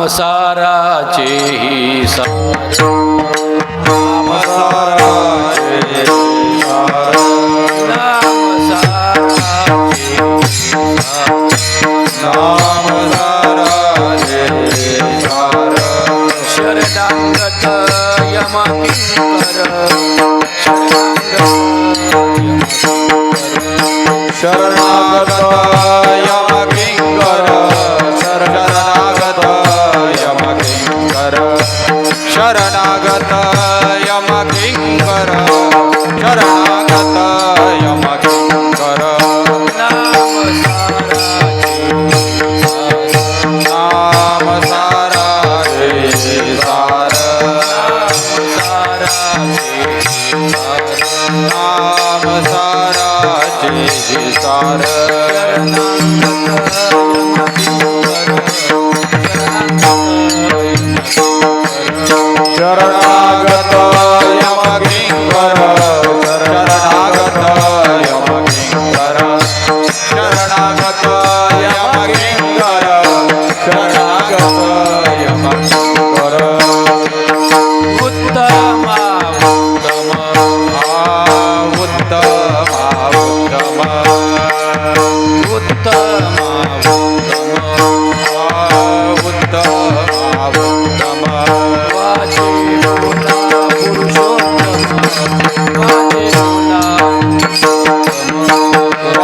साराचे ही सार नाम साराचे सार नाम साराचे नाम साराचे सार शरणागत यम किंकर शरणागत यम किंकर शरणागत यम किंकर शरणागत यम किंकर शरणागत यम किंकर नाम साराचे नाम साराचे सार शरणागत यम किंकर शरणागत यम किंकर शरणागत यम किंकर शरणागत यम किंकर उत्तम उत्तम उत्तम उत्तम उत्तम उत्तम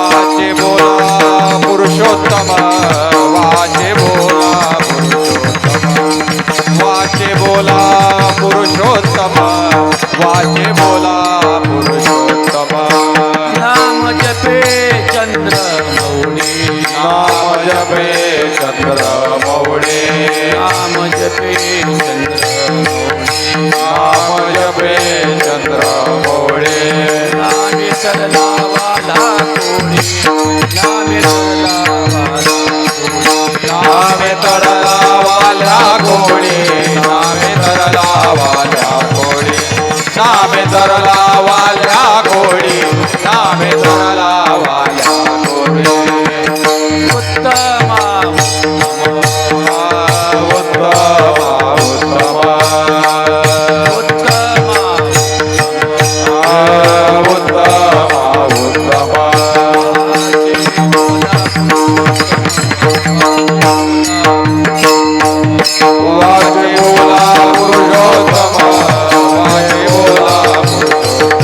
वाचे बोला पुरुषोत्तम वाचे बोला वाचे बोला पुरुषोत्तम वाचे बोला पुरुषोत्तम वाचे बोला पुरुषोत्तम नाम जपे चंद्र मौळी नाम जपे चंद्र मौळे नाम जपे चंद्र मौळी नाम जपे चंद्र मौळे नामे सरला वाला कोणी नामे सरला वाला कोणी नामे तरला वाल्या कोळी नामे तरला वाल्या कोळी नामे तरला वाल्या कोळी उत्तम उत्तम उत्तम उत्तम उत्तम वाचे बोला पुरुषोत्तम वाचे बोला पुरुषोत्तम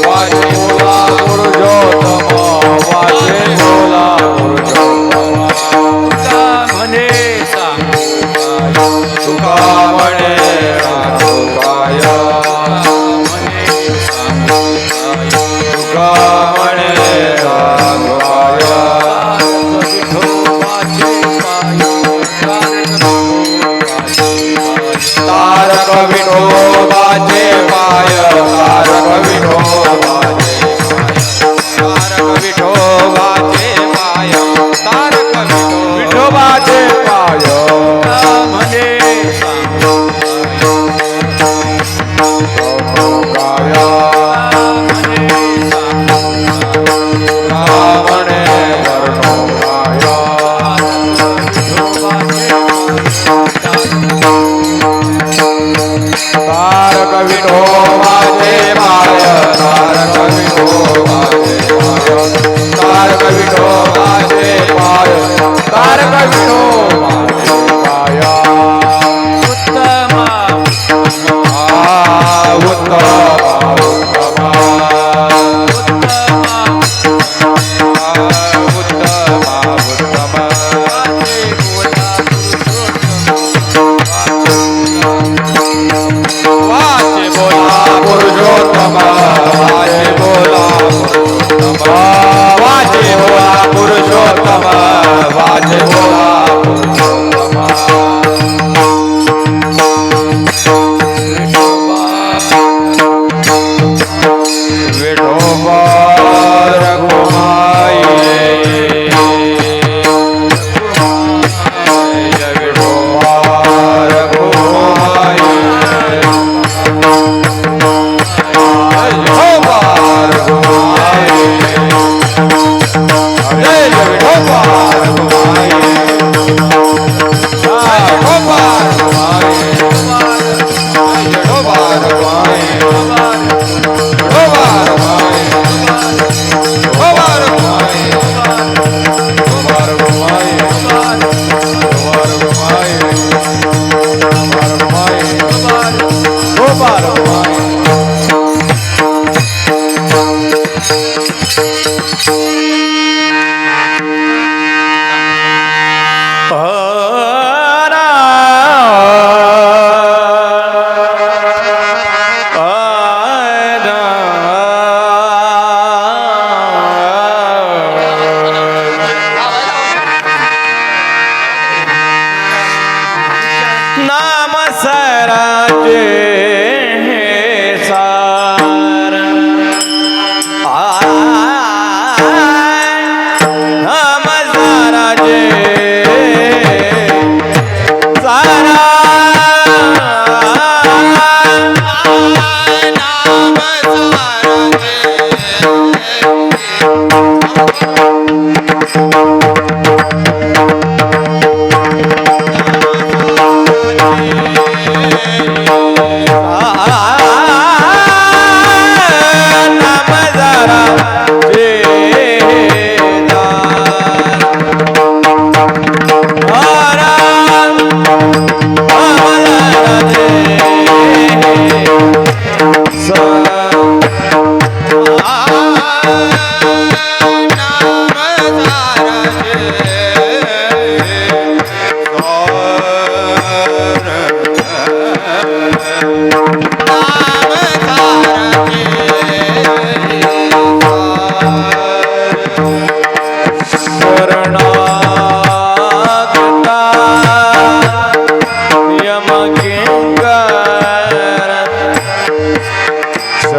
वाचे बोला पुरुषोत्तम वाचे बोला पुरुषोत्तम म्हणे सांगू तुका म्हणे सांगू काय म्हणे सांगू तुका म्हणे सांगू काय तारक विठोबाचे पाय तारक विठोबाचे पाय तारक विठोबाचे पाय म्हणे सांगू काय म्हणे सांगू म्हणे वर्णो काय तारक विठोबाचे पाय तारक विठोबाचे पाय तारक विठोबाचे पाय तारक विठोबाचे पाय उत्तम वाचे बोला पुरुषोत्तम वाचे बोला पुरुषोत्तम वाचे बोला पुरुषोत्तम वाचे बोला पुरुषोत्तम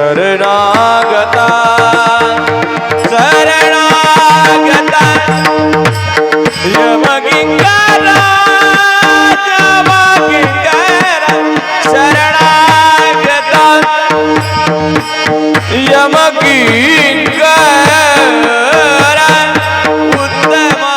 शरणागता शरणागता यमकिंकरा यमकिंकरा शरणागता यमकिंकरा उत्तमा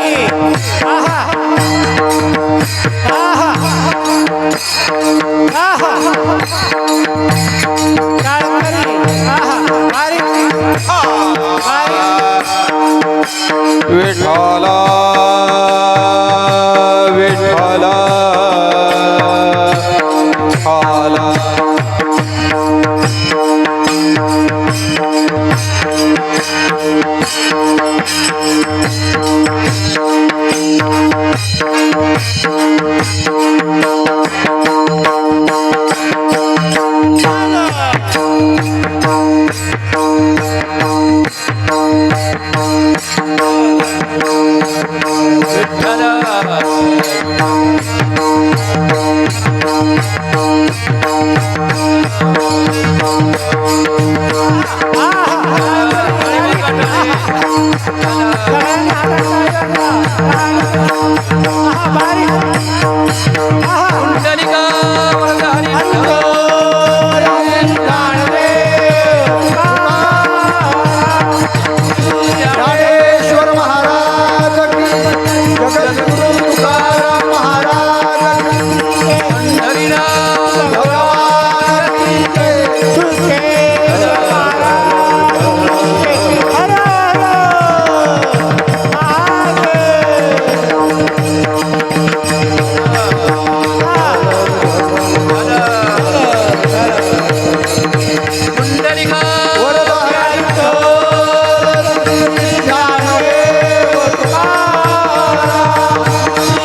करी आहा आहा आहा टाळ करी आहा बारीक विठ्ठला विठ्ठला आला ज्ञानेश्वर महाराज की जगद्गुरु तुकाराम महाराज की भगवान की जय।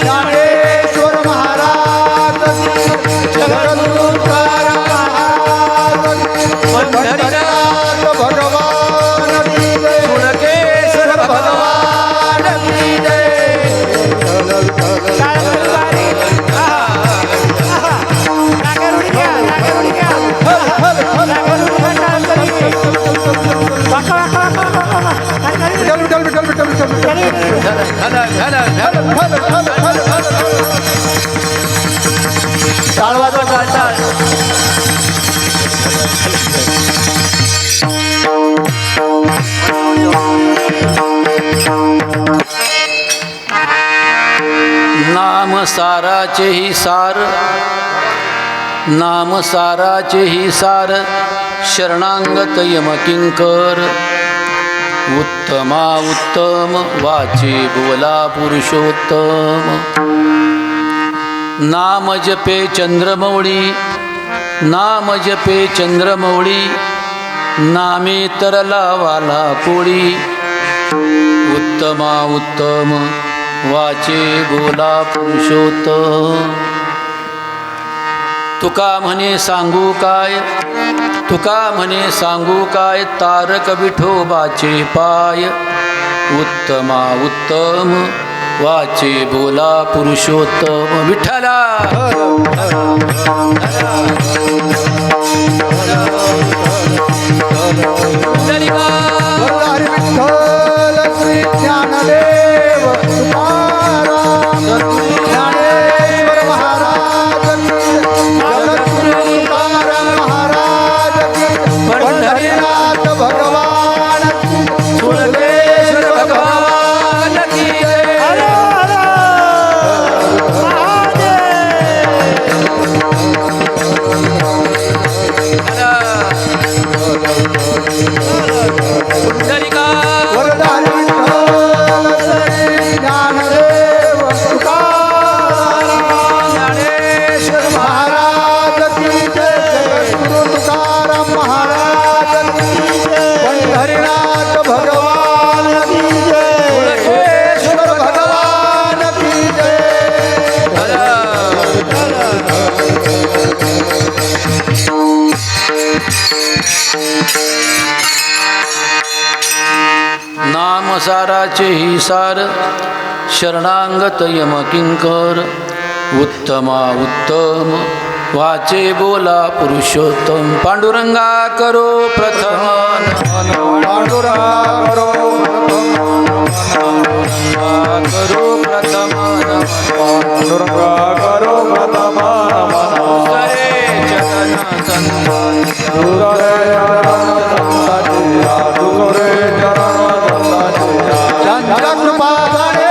ज्ञानेश्वर महाराज की जगद्गुरु तुकाराम महाराज की पंढरीनाथ भगवान की जय। सुरकेश्वर भगवान की विठ्ठल विठ्ठल विठ्ठल विठ्ठल टाळ वाजवा टाळ नाम साराचे ही सार, नाम साराचे ही सार, शरणांगत यमकिंकर. उत्तमा उत्तम वाचे बोला पुरुषोत्तम. नाम जपे चंद्रमौळी, नाम जपे चंद्रमौळी, नामे तरला वाला कोळी. उत्तमा उत्तम वाचे बोला पुरुषोत्तम. तुका म्हणे सांगू काय, तुका म्हणे सांगू काय, तारक विठोबाचे पाय. उत्तमा उत्तम वाचे बोला पुरुषोत्तम. विठ्ठला हरी विठ्ठल श्री ज्ञानदेव तुकाराम ज्ञानेश्वर महाराज की जगद्गुरु तुकाराम महाराज की पंढरीनाथ भगवान की सुरकेश्वर भगवान की जय. वरदारी विठ्ठल श्री ज्ञानदेव तुकाराम ज्ञानेश्वर महाराज की जय. जगद्गुरु तुकाराम महाराज की जय. पंढरीनाथ भगवान की जय. सुरकेश्वर भगवान की जय. नाम साराचे ही सार, शरणांगत यमकिंकर. उत्तमा उत्तम वाचे बोला पुरुषोत्तम. पांडुरंगा करो प्रथम नमन. पांडुरंगा करो करो प्रथम नमन. पांडुरंगा करो प्रथम नमन. करे चरण संतान. कृपा झाले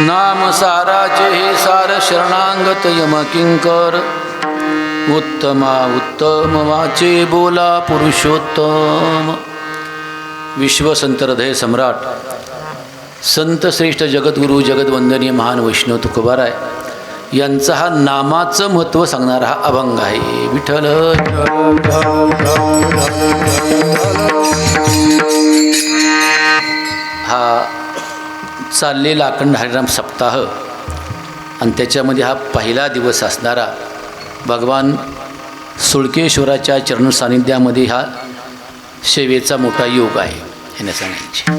नाम साराचे हे सार शरणांगत यमकिंकर उत्तमा उत्तम वाचे बोला पुरुषोत्तम. विश्वसंत हृदय सम्राट संत श्रेष्ठ जगद्गुरू जगद्वंदनीय महान वैष्णव तुकोबाराय यांचा हा नामाचं महत्त्व सांगणारा हा अभंग आहे. विठ्ठल हा चाललेला अखंड हरिनाम सप्ताह आणि त्याच्यामध्ये हा पहिला दिवस असणारा भगवान सुळकेश्वराच्या चरण सानिध्यामध्ये हा सेवेचा मोठा योग आहे हे सांगायचे.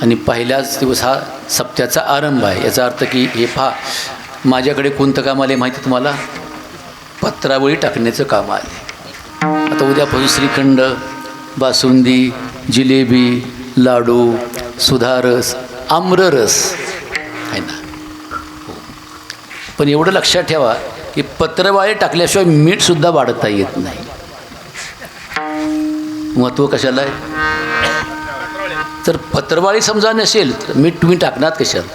आणि पहिलाच दिवस हा सप्त्याचा आरंभ आहे. याचा अर्थ की हे पहा माझ्याकडे कोणतं काम आले माहिती तुम्हाला? पत्रावळी टाकण्याचं काम आले. आता उद्यापासून श्रीखंड, बासुंदी, जिलेबी, लाडू, सुधारस, आम्ररस आहे ना. पण एवढं लक्षात ठेवा की पत्रवाळी टाकल्याशिवाय मीठसुद्धा वाढता येत नाही. महत्त्व कशाला आहे? जर पत्रवाळी समजा नसेल तर मीठ तुम्ही टाकणार कशाला?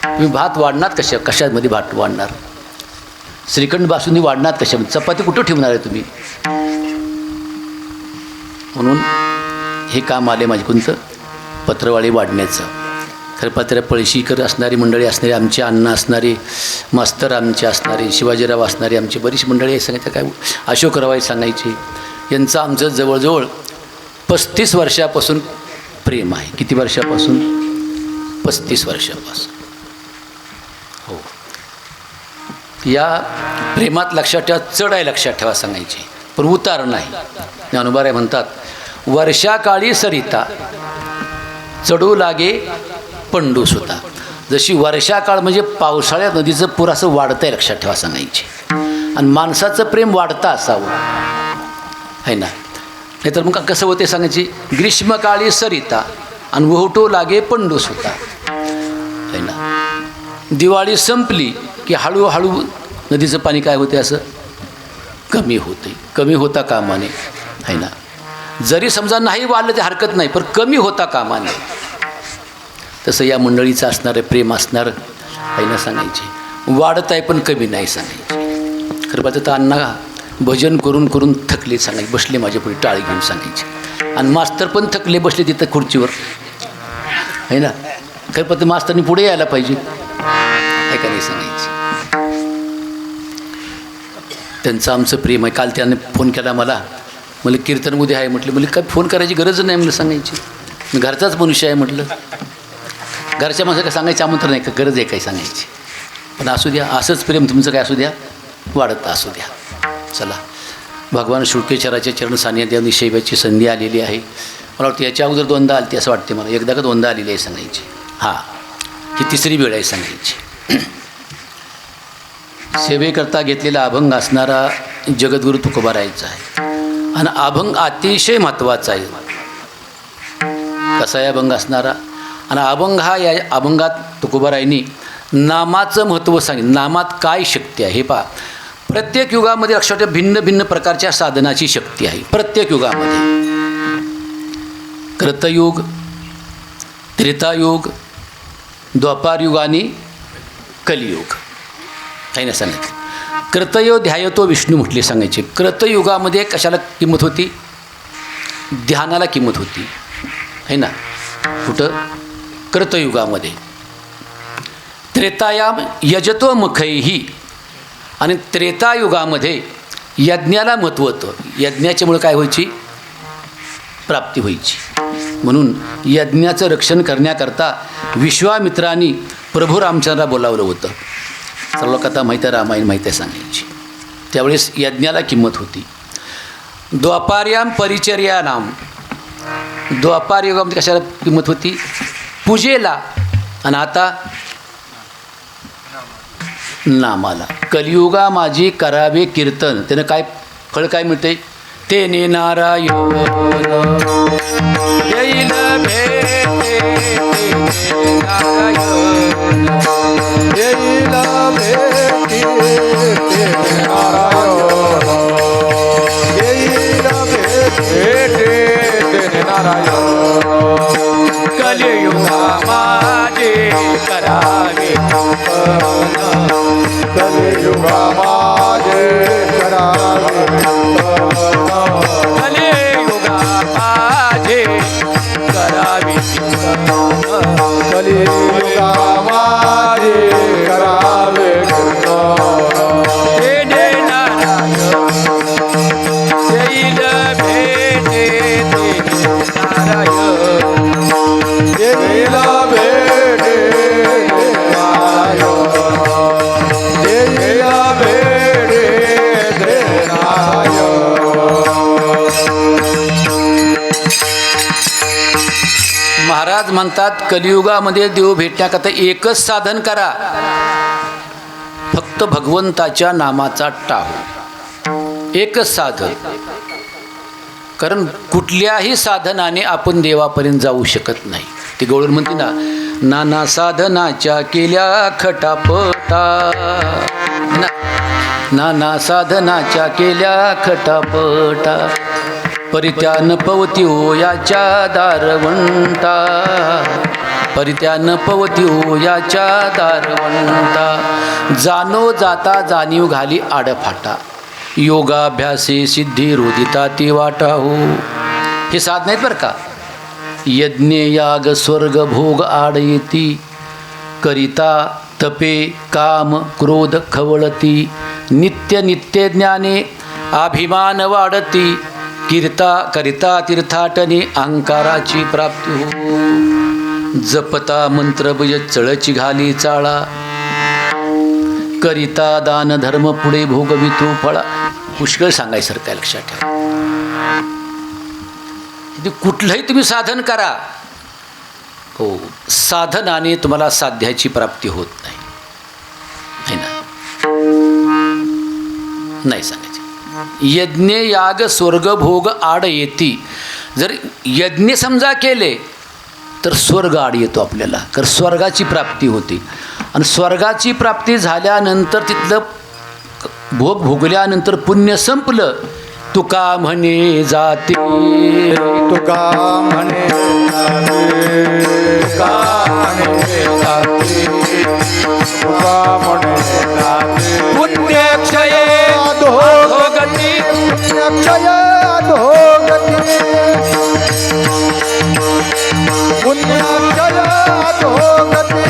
तुम्ही भात वाढणार कशामध्ये भात वाढणार? श्रीखंड बासुंदी वाढणार कशामध्ये? चपाती कुठं ठेवणार आहे तुम्ही? म्हणून हे काम आले माझे कोणतं? पत्रवाळी वाढण्याचं. खरं पत्र पळशीकर असणारी मंडळी असणारी, आमचे अण्णा असणारे, मास्तर आमचे असणारे, शिवाजीराव असणारे, आमची बरीच मंडळी आहे सांगायचं. काय अशोकराव सांगायचे. यांचं आमचं जवळजवळ 35 वर्षापासून प्रेम आहे. किती वर्षापासून? 35 वर्षापासून. हो. या प्रेमात लक्षात ठेवा, चढ आहे लक्षात ठेवा सांगायचे, पण उतार नाही. ज्ञानोबाराय म्हणतात वर्षाकाळी सरिता चढू लागे पंडू सुता. जशी वर्षाकाळ म्हणजे पावसाळ्यात नदीचं पूर असं वाढतं आहे लक्षात ठेवा सांगायचे. आणि माणसाचं प्रेम वाढतं असावं आहे ना. नाहीतर मग कसं होते सांगायची? ग्रीष्मकाळी सरिता आणि वहटू लागे पंडू सुता आहे ना. दिवाळी संपली की हळूहळू नदीचं पाणी काय होते? असं कमी होते. कमी होता कामाने आहे ना. जरी समजा नाही वाढलं ते हरकत नाही, पण कमी होता कामाने. तसं या मंडळीचं असणारं प्रेम असणार आहे ना सांगायचे. वाढत आहे पण कमी नाही सांगायचे. खरं पाहतं तर अण्णा भजन करून करून थकले सांगायचे, बसले माझ्या पुढे टाळी घेऊन सांगायचे. आणि मास्तर पण थकले, बसले तिथं खुर्चीवर आहे ना. खरं पाहतं मास्तरनी पुढे यायला पाहिजे आहे का नाही सांगायचे. त्यांचं आमचं प्रेम आहे. काल त्याने फोन केला मला कीर्तन उद्या आहे म्हटलं. मला काय फोन करायची गरज नाही म्हणलं सांगायची. मी घरचाच मनुष्य आहे म्हटलं. घरच्या माणसाला काय सांगायचं आमंत्रण नाही का? गरज आहे काय सांगायची. पण असू द्या, असंच प्रेम तुमचं काय असू द्या, वाढत असू द्या. चला, भगवान शुळकेश्वराच्या चरण सानिध्याने सेवेची संधी आलेली आहे. मला वाटतं याच्या अगोदर दोनदा आली असं वाटते मला. एकदा का दोनदा आलेली आहे सांगायची. हां, ही तिसरी वेळ आहे सांगायची. सेवेकरता घेतलेला अभंग असणारा जगद्गुरू तुकोबारायचा आहे. आणि अभंग अतिशय महत्त्वाचा आहे. कसा आहे अभंग असणारा? आणि अभंग हा या अभंगात तुकोबारायांनी नामाचं महत्त्व सांगितलं. नामात काय शक्ती आहे हे पहा. प्रत्येक युगामध्ये लक्षात ठेवा, भिन्न भिन्न प्रकारच्या साधनाची शक्ती आहे प्रत्येक युगामध्ये. कृतयुग, त्रेतायुग, द्वापारयुग आणि कलियुग आहे ना सांगितलं. कृतयो ध्यायतो विष्णू म्हटले सांगायचे. कृतयुगामध्ये कशाला किंमत होती? ध्यानाला किंमत होती आहे ना. कुठं? कृतयुगामध्ये. त्रेतायाम यजतो मुखैही. आणि त्रेतायुगामध्ये यज्ञाला महत्त्व होतं. यज्ञाच्यामुळे काय व्हायची? प्राप्ती व्हायची. म्हणून यज्ञाचं रक्षण करण्याकरता विश्वामित्रांनी प्रभू रामचंद्राला बोलावलं होतं. सर्व कथा माहीत आहे, रामायण माहीत आहे सांगायची. त्यावेळेस यज्ञाला किंमत होती. द्वापार्याम परिचर्यानाम. द्वापार युगामध्ये कशाला किंमत होती? पूजेला. आणि आता नामाला. कलियुगा माझी करावे कीर्तन. त्यानं काय फळ काय मिळते? तेने नारायण येईल भेटे, नारायण येईल भेटी तेने नारायण. येईल भेटी तेने नारायण. कलियुगा माझे करावे कलियुगा माझे करावे कलियुगा माझे करावे कलियुगा माझे करावे हे नारायण येईल भेटे नारायण देवीला भेटे देवीला भेटे देणाय महाराज म्हणतात कलियुगामध्ये देव भेटण्याकरता एकच साधन करा, फक्त भगवंताच्या नामाचा टाळ, एकच साधन. कारण कुठल्याही साधनाने आपण देवापर्यंत जाऊ शकत नाही. ती गवळण म्हणते ना, नाना साधनाच्या केल्या खटापटा, नाना साधनाच्या केल्या खटापटा, परित्यान पवती हो याच्या दारवंता, परित्यान पवती हो याच्या दारवंता, जाणो जाता जाणीव घाली आडफाटा, योगाभ्यासे सिद्धी रोदिता ती वाटा हो. हे साधन आहेत बरं का. यज्ञ याग स्वर्ग भोग आड येती, करिता तपे काम क्रोध खवळती, नित्य नित्य ज्ञाने अभिमान वाढती, करिता तीर्थाटने अहंकाराची प्राप्ती हो. जपता मंत्र भुज चळची घाली चाळा, करिता दान धर्म पुढे भोगवितो फळा. पुष्कळ सांगायसारखं आहे, लक्षात ठेवा. कुठलंही तुम्ही साधन करा, हो, साधनाने तुम्हाला साध्याची प्राप्ती होत नाही, है ना? नाही सांगायचं. यज्ञ याग स्वर्ग भोग आड येती. जर यज्ञ समजा केले तर स्वर्ग आड येतो आपल्याला, कारण स्वर्गाची प्राप्ती होती. आणि स्वर्गाची प्राप्ती झाल्यानंतर तिथलं भोग भोगल्यानंतर पुण्य संपलं. तुका म्हणे जाते, तुका म्हणे तुका म्हणे तुका म्हणे पुण्यक्षये अधोगती पुण्यक्षय अधोगती पुण्यक्षय अधोगती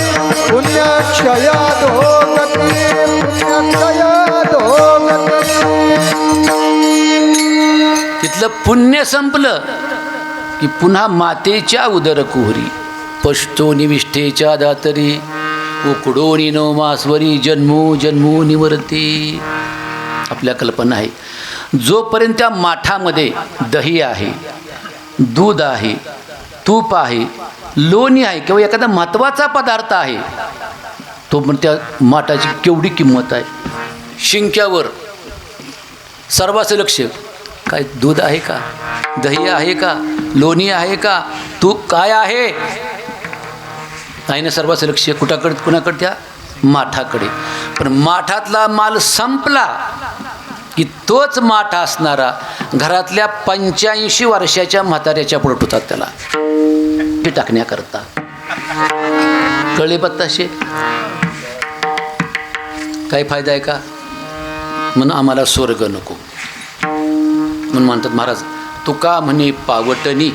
पुण्यक्षय अधोगती पुण्यक्षय अधोगती. तिथलं पुण्य संपलं की पुन्हा मातेच्या उदर कुहरी, पष्टो निविष्ठेच्या दातरी, उकडोनी नवमास्वरी जन्मो जन्मो निवर्ती. आपल्या कल्पना आहे, जोपर्यंत त्या माठामध्ये दही आहे, दूध आहे, तूप आहे, लोणी आहे किंवा एखादा महत्त्वाचा पदार्थ आहे, तो पण त्या माठाची केवढी किंमत आहे. शिंक्यावर सर्वांचं लक्ष, काय दूध आहे का, दही आहे का, लोणी आहे का, तूप काय आहे, आहे ना? सर्वांचं लक्ष कुणाकडे? त्या माठाकडे. पण माठातला माल संपला की तोच माठ असणारा घरातल्या 85 वर्षाच्या म्हाताऱ्याच्या पुढे ठेवतात त्याला ते टाकण्याकरता. कळे बत्ताशे काही फायदा आहे का? म्हणून आम्हाला स्वर्ग नको. म्हणून म्हणतात महाराज, तुका म्हणे पावटणी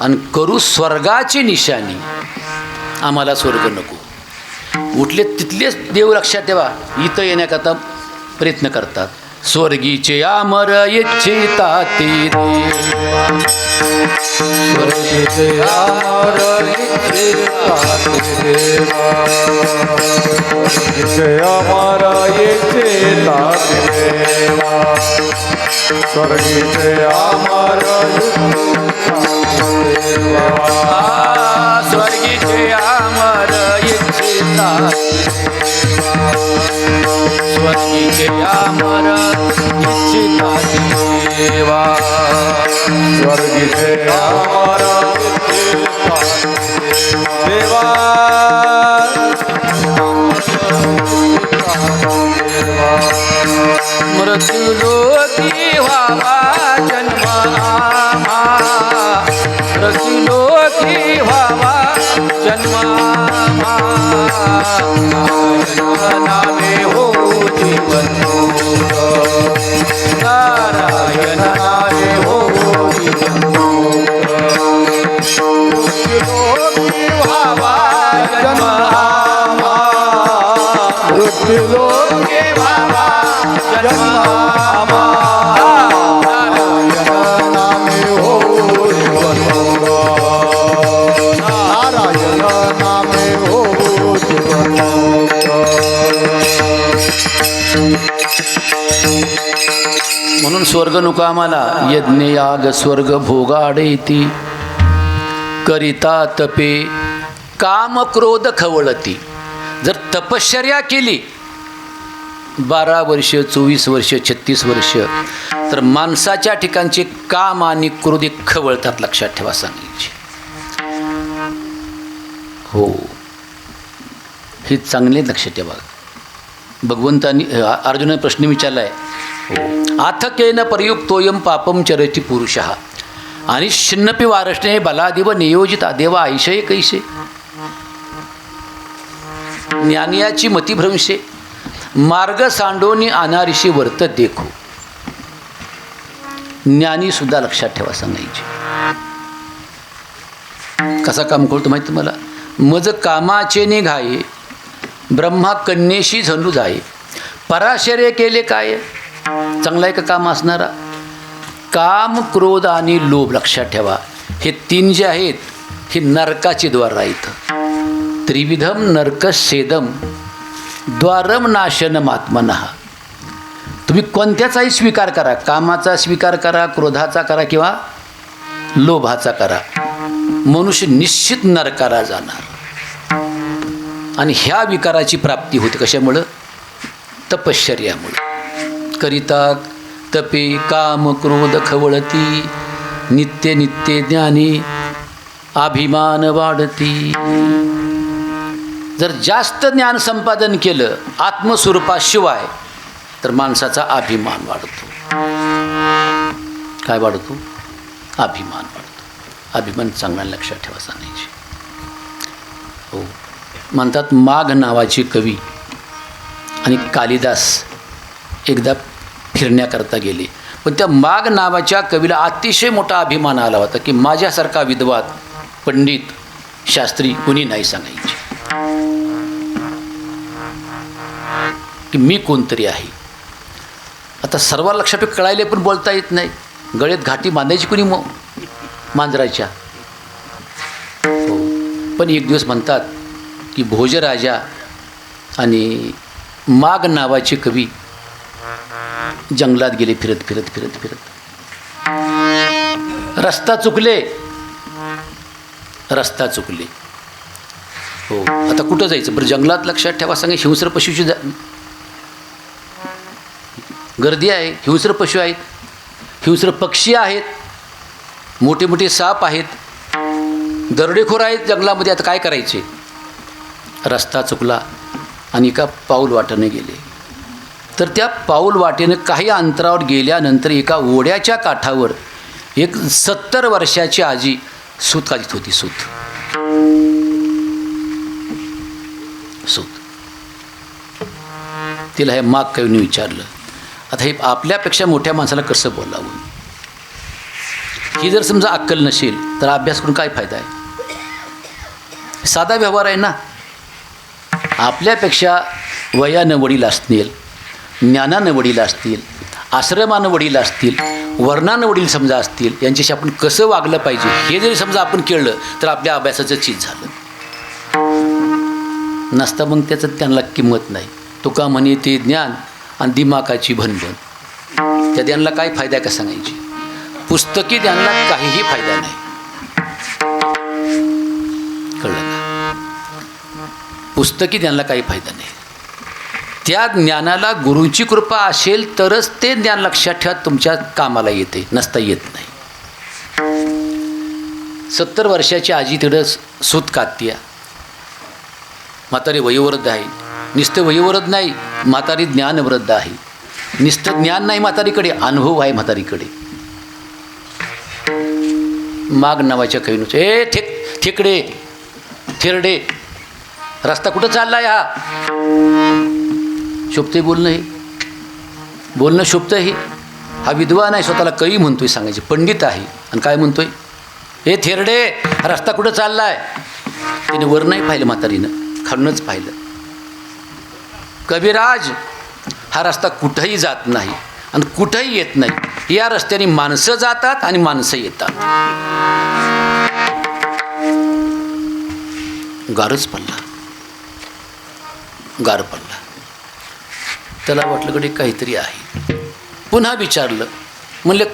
आणि करू स्वर्गाची निशाणी, आम्हाला स्वर्ग नको. उठले तिथलेच देव लक्षात ठेवा, इथं येण्याकरता प्रयत्न करतात. स्वर्गीचे अमर इच्छिता ते देवा, स्वर्गीचे अमर इच्छिता ते देवा, स्वर्गीचे अमर इच्छिता ते देवा, स्वर्गीचे अमर इच्छिता ते देवा, स्वर्गीचे अमर इच्छिता, स्वर्गीचे अमर इच्छिता देवा, स्वर्गीचे अमर इच्छिता देवा, मृत्युलोकी व्हावा जन्म आम्हा, मृत्युलोकी लोकी व्हावा जन्मा नामे हो जीवन नारायण नामे हो जीवन लोकी व्हावा जन्मा लोकी व्हावा जन्मा म्हणून स्वर्ग नको आम्हाला. यज्ञ याग स्वर्ग भोगाडेती करिता तपे काम क्रोध खवळती. जर तपश्चर्या केली 12 वर्ष 24 वर्ष 36 वर्ष तर माणसाच्या ठिकाणचे काम आणि क्रोध खवळतात. लक्षात ठेवा सांगायची. हो हे चांगले लक्षात ठेवा. भगवंतांनी अर्जुनाने प्रश्न विचारला आहे. हो आथकेन प्रयुक्तोयम पापम चरति पुरुषः आणि शिन्नपी वारष्णे बलादिव नियोजिता देवा ऐशय कैसे. ज्ञानियाची मतिभ्रंशे मार्ग सांडोनी अनारिशी वर्त देखो. ज्ञानी सुद्धा लक्षात ठेवा सांगायचे. कसा काम करतो माहिती तुम्हाला. मज कामाचे निघाये ब्रह्मा कन्येशी झंडू जाये. पराशर्य केले काय. चांगला आहे का काम असणारा. काम क्रोध आणि लोभ लक्षात ठेवा. हे 3 जे आहेत हे नरकाचे द्वार आहेत. त्रिविधम नरकच्छेदम द्वारम नाशनम आत्मनः. तुम्ही कोणत्याचाही स्वीकार करा. कामाचा स्वीकार करा, क्रोधाचा करा किंवा लोभाचा करा. मनुष्य निश्चित नरकाला जाणार. आणि ह्या विकाराची प्राप्ती होते कशामुळं. तपश्चर्यामुळं. करिता तपे काम क्रोध खवळती नित्य नित्य ज्ञानी अभिमान वाढती. जर जास्त ज्ञान संपादन केलं आत्मस्वरूपाशिवाय तर माणसाचा अभिमान वाढतो. काय वाढतो. अभिमान वाढतो. अभिमान चांगला लक्षात ठेवा सांगायचे. हो म्हणतात माघ नावाचे कवी आणि कालिदास एकदा फिरण्याकरता गेले. पण त्या माघ नावाच्या कवीला अतिशय मोठा अभिमान आला होता की माझ्यासारखा विद्वान पंडित शास्त्री कुणी नाही सांगायचे की मी कोणतरी आहे. आता सर्व लक्षात कळायले पण बोलता येत नाही. गळ्यात घाटी बांधायची कुणी मांजराच्या. हो पण एक दिवस म्हणतात की भोजराजा आणि माघ नावाचे कवी जंगलात गेले फिरत फिरत फिरत फिरत. रस्ता चुकले. हो आता कुठं जायचं बरं. जंगलात लक्षात ठेवा सांगा हिंस्र पशूची गर्दी आहे. हिंस्र पशू आहेत, हिंस्र पक्षी आहेत, मोठे मोठे साप आहेत, दरोडेखोर आहेत जंगलामध्ये. आता काय करायचे. रस्ता चुकला आणि एका पाऊल वाटेने गेले. तर त्या पाऊल वाटेने काही अंतरावर गेल्यानंतर एका ओढ्याच्या काठावर एक 70 वर्षाची आजी सूत काढत होती. सूत तिला हे माग कवीने विचारलं. आता हे आपल्यापेक्षा मोठ्या माणसाला कसं बोलावं. ही जर समजा अक्कल नसेल तर अभ्यास करून काय फायदा आहे. साधा व्यवहार आहे ना. आपल्यापेक्षा वयानं वडील असतील, ज्ञानानं वडील असतील, आश्रमानं वडील असतील, वर्णानं वडील समजा असतील, यांच्याशी आपण कसं वागलं पाहिजे हे जरी समजा आपण केलं तर आपल्या अभ्यासाचं चीज झालं. नसता मग त्याचं त्यांना किंमत नाही. तुका म्हणे ते ज्ञान आणि दिमाकाची भनभन. त्या ज्ञानला काय फायदा का सांगायची. पुस्तकी ज्ञानला काहीही फायदा नाही. कळलं का. पुस्तकी ज्ञानाला काही फायदा नाही. त्या ज्ञानाला गुरूंची कृपा असेल तरच ते ज्ञान लक्षात ठेवा तुमच्या कामाला येते. नसता येत नाही. 70 वर्षाची आजी तिकडं सूत काढतीया. म्हातारी वयोवृद्ध आहे. नुसतं वयोवृद्ध नाही, म्हातारी ज्ञानवृद्ध आहे. नुसतं ज्ञान नाही म्हातारीकडे, अनुभव आहे म्हातारीकडे. माग नावाच्या कैनूच, ए ठेकडे थेरडे, रस्ता कुठं चाललाय हा? शोभते बोलणं हे, बोलणं शोभतं हे. हा विद्वान आहे, स्वतःला कै म्हणतोय, सांगायचे पंडित आहे, आणि काय म्हणतोय, हे थेरडे हा रस्ता कुठं चाललाय? त्याने वर नाही पाहिलं म्हातारीनं, खालूनच पाहिलं. कविराज हा रस्ता कुठंही जात नाही आणि कुठंही येत नाही, या रस्त्याने माणसं जातात आणि माणसं येतात. गारच पडला, गार पडला. त्याला वाटलं कडे काहीतरी आहे. पुन्हा विचारलं, म्हणले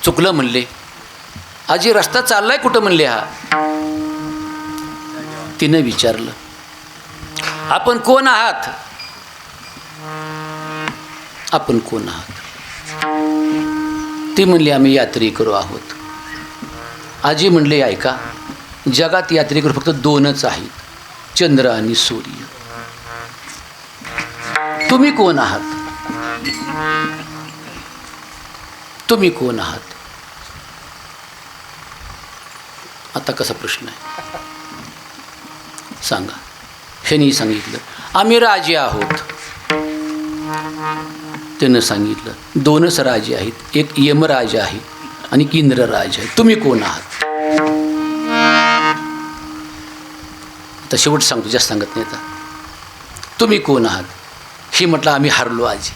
चुकलं म्हणले, आजी रस्ता चाललाय कुठं म्हणले हा? तिनं विचारलं, आपण कोण आहात? आपण कोण आहात? ती म्हणली आम्ही यात्रेकरू आहोत. आजी म्हणले ऐका, जगात यात्रेकरू फक्त दोनच आहेत, चंद्र आणि सूर्य. तुम्ही कोण आहात? तुम्ही कोण आहात? आता कसा प्रश्न आहे सांगा. ह्यांनी सांगितलं आम्ही राजे आहोत. त्यानं सांगितलं दोनच राजे आहेत, एक यमराज आहे आणि एक इंद्रराज आहे. तुम्ही कोण आहात? आता शेवट सांगतो, जास्त सांगत नाही आता. तुम्ही कोण आहात? ही म्हटलं आम्ही हारलो आजी.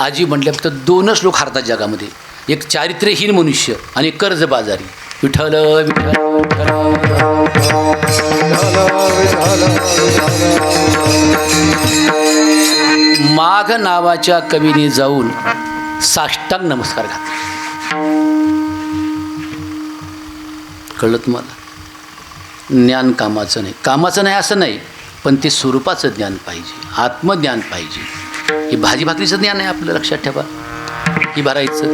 आजी म्हटल्या फक्त दोनच लोक हारतात जगामध्ये, एक चारित्र्यहीन मनुष्य आणि एक कर्जबाजारी. विठ्ठल विठ्ठल माघ नावाच्या कवीने जाऊन साष्टांग नमस्कार घातला. कळलं तुम्हाला? ज्ञान कामाचं नाही, कामाचं नाही असं नाही, पण ते स्वरूपाचं ज्ञान पाहिजे, आत्मज्ञान पाहिजे. हे भाजी भाकरीचं ज्ञान आहे आपलं, लक्षात ठेवा. ही भरायचं,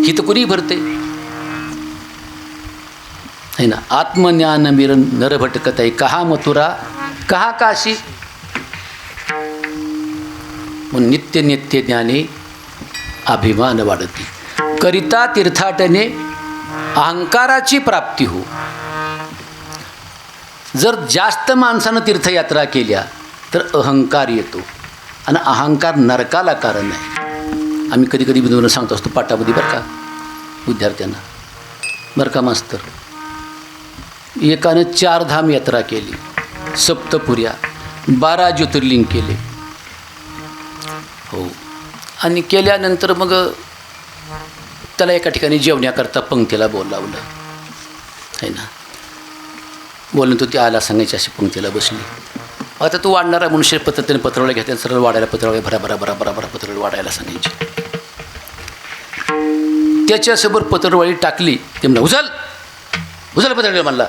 ही तर कुणी भरते है ना. आत्मज्ञान मिरण नर भटकत आहे, कहा मथुरा कहा काशी. मग नित्य नित्य ज्ञाने अभिमान वाढती, करिता तीर्थाटने अहंकाराची प्राप्ती हो. जर जास्त माणसानं तीर्थयात्रा केल्या तर अहंकार येतो, आणि अहंकार नरकाला कारण आहे. आम्ही कधी कधी विद्वान सांगतो असतो पाठामध्ये बरं का विद्यार्थ्यांना, बरं का मास्तर, एकानं 4 धाम यात्रा केली, सप्तपुर्या, 12 ज्योतिर्लिंग केले. हो, आणि केल्यानंतर मग त्याला एका ठिकाणी जेवण्याकरता पंक्तीला बोलावलं आहे ना. बोलून तो ती आला सांगायची, अशी पंक्तीला बसली. आता तू वाढणारा मनुष्य पद्धतीने पत्रवळ्या घेते, सरळ वाढायला पत्रवळ्या भरा भरा भरा भरा भरा पत्रवळी वाढायला सांगायची. त्याच्यासोबत पत्रवळी टाकली, ते म्हणलं उचल उचल पत्रवळी. म्हणला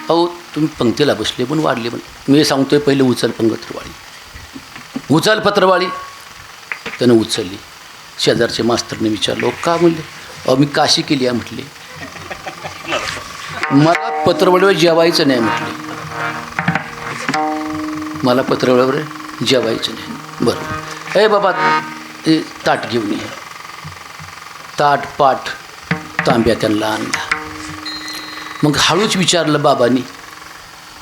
अहो तुम्ही पंक्तीला बसले पण वाढले, पण मी सांगतोय पहिले उचल पत्रवाळी, उचल पत्रवाळी. त्यानं उचलली. शेजारचे मास्तरने विचारलं का? म्हणले अहो मी काशी केली आहे म्हटले, मला पत्रवळीवर जेवायचं नाही म्हटले, मला पत्रवळीवर जेवायचं नाही. बरं ए बाबा ते ताट घेऊन ये. ताट पाट तांब्या त्यांना आणला. मग हळूच विचारलं बाबांनी,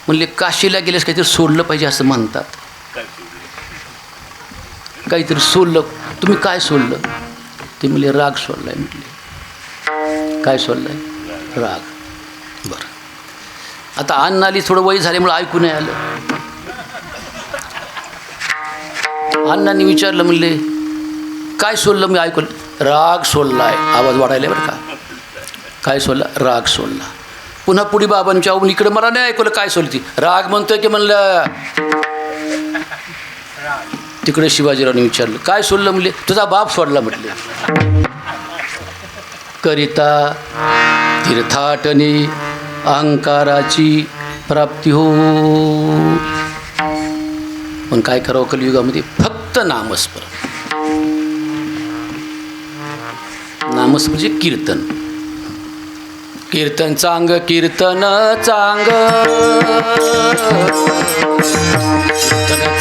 म्हणले काशीला गेल्यास काहीतरी सोडलं पाहिजे असं म्हणतात, काहीतरी सोडलं. तुम्ही काय सोडलं? ते म्हणले राग सोडलाय. म्हटले काय सोडलाय? राग. बरं आता अन्न आली, थोडं वय झाल्यामुळे ऐकू नाही आलं. अण्णांनी विचारलं, म्हणले काय सोडलं? मी ऐकलं राग सोडलाय. आवाज वाढायला बरं का. काय सोडला? राग सोडला. पुन्हा पुढे बाबांच्या इकडे मला नाही ऐकलं काय सोडली ती. राग म्हणतोय की म्हणलं. तिकडे शिवाजीरावने विचारलं काय सोडलं? म्हणले तुझा बाप सोडला. म्हटले करिता तीर्थाटने अहंकाराची प्राप्ती हो. पण काय करावं कलियुगामध्ये? फक्त नामस्मरण. नामस्मरण म्हणजे कीर्तन. कीर्तन चांग, कीर्तन चांग, कीर्तन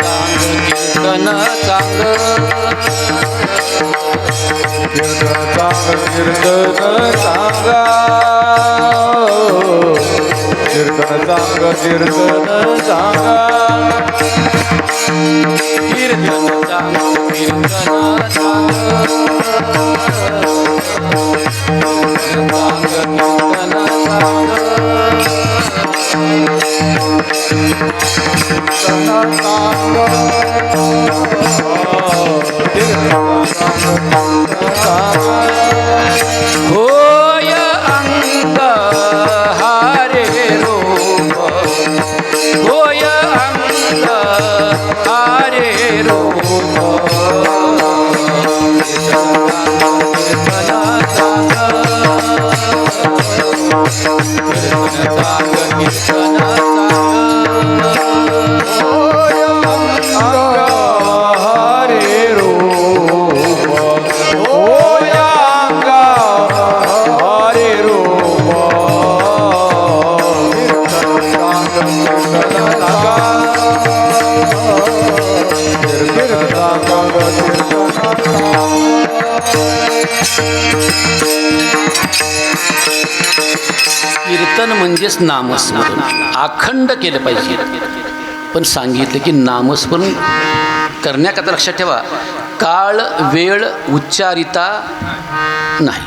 चांग, कीर्तन कीर्तन चांग कीर्तन सांगा कीर्तन सांग कीर्तन सांगा कीर्तन चांग कीर्तन चांग होय अंग हारे रूप होय अंग हारे रूप कीर्तन म्हणजेच नामस्मरण अखंड केलं पाहिजे. पण सांगितलं की नामस्मरण करण्याकरता लक्षात ठेवा काळ वेळ उच्चारिता नाही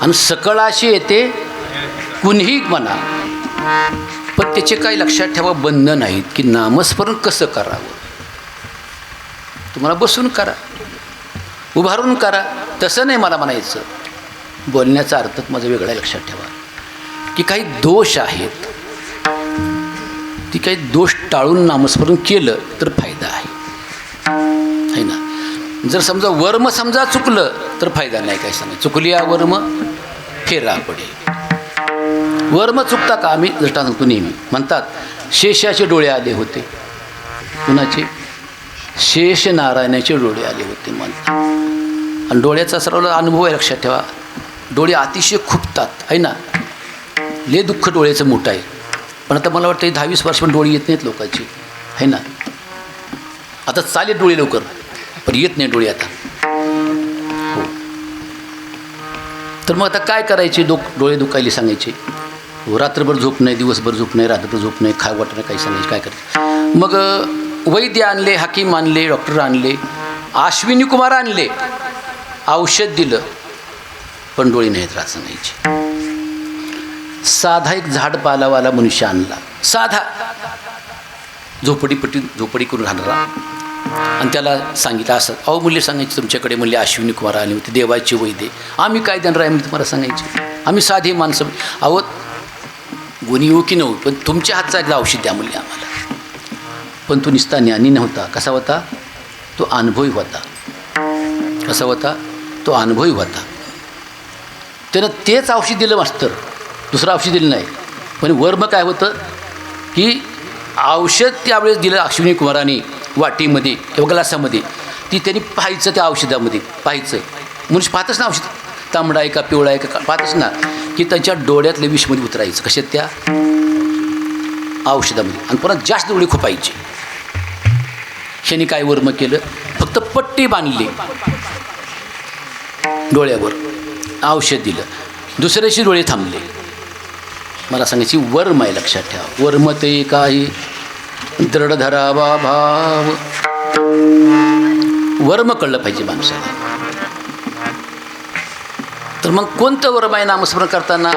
आणि सकळ अशी येते कुणीही म्हणा. पण त्याचे काही लक्षात ठेवा बंधन नाहीत की नामस्मरण कसं करावं. तुम्हाला बसून करा उभारून करा तसं नाही मला म्हणायचं. बोलण्याचा अर्थ माझा वेगळा आहे. लक्षात ठेवा की काही दोष आहेत ती काही दोष टाळून नामस्मरण केलं तर फायदा आहे ना. जर समजा वर्म समजा चुकलं तर फायदा नाही. काय सांगा चुकली या वर्म फेरा पडे. वर्म चुकता का आम्ही दृष्टांत सांगतो नेहमी. म्हणतात शेषाचे डोळे आले होते. कुणाचे शेष नारायणाचे डोळे आले होते म्हणतात. आणि डोळ्याचा सर्व अनुभव आहे. लक्षात ठेवा डोळे अतिशय खुपतात आहे ना. लय दुःख डोळ्याचं मोठं आहे. पण आता मला वाटतं 10-20 वर्ष पण डोळे येत नाहीत लोकांची आहे ना. आता चालेल डोळे लवकर पण येत नाही डोळे आता. हो तर मग आता काय करायचे. डोळे दुखायला सांगायचे. रात्रभर झोप नाही दिवसभर झोप नाही रात्रभर झोप नाही खाय वाटणं काही सांगायचे. काय करायचं मग वैद्य आणले हाकीम आणले डॉक्टर आणले अश्विनी कुमार आणले औषध दिलं पण डोळे नाहीत राहत सांगायचे. साधा एक झाड पालावाला मनुष्य आणला साधा झोपडी करून राहणारा आणि त्याला सांगितलं असं अहो मूल्य सांगायचे तुमच्याकडे म्हणले अश्विनी कुमार आले होते देवाचे वैद्य आम्ही काय देणार आहे म्हणजे तुम्हाला सांगायचे. आम्ही साधे माणसं अहो गुणी येऊ की नव्हू पण तुमच्या हातचा एकदा औषध द्या म्हणले आम्हाला. पण तो निस्ता ज्ञानी नव्हता. कसा होता तो अनुभवी होता. कसा होता तो अनुभवी होता. त्यानं तेच औषध दिलं मास्तर दुसरं औषध दिलं नाही. पण वर्म काय होतं की औषध त्यावेळेस दिलं अश्विनी कुमाराने वाटीमध्ये किंवा ग्लासामध्ये ती त्यांनी पाहायचं त्या औषधामध्ये पाहायचं. मनुष्य पाहतच ना औषध तांबडा आहे का पिवळा आहे का पाहतच ना की त्यांच्या डोळ्यातल्या विषमध्ये उतरायचं कशात त्या औषधामध्ये आणि पुन्हा जास्त डोळे खुपायचे. ह्याने काय वर्म केलं फक्त पट्टी बांधली डोळ्यावर औषध दिलं दुसऱ्याशी डोळे थांबले. मला सांगायची वर्म आहे. लक्षात ठेवा वर्म ते काही दृढ धरावा भाव. वर्म कळलं पाहिजे माणसाला. तर मग कोणतं वर्म आहे नामस्मरण करताना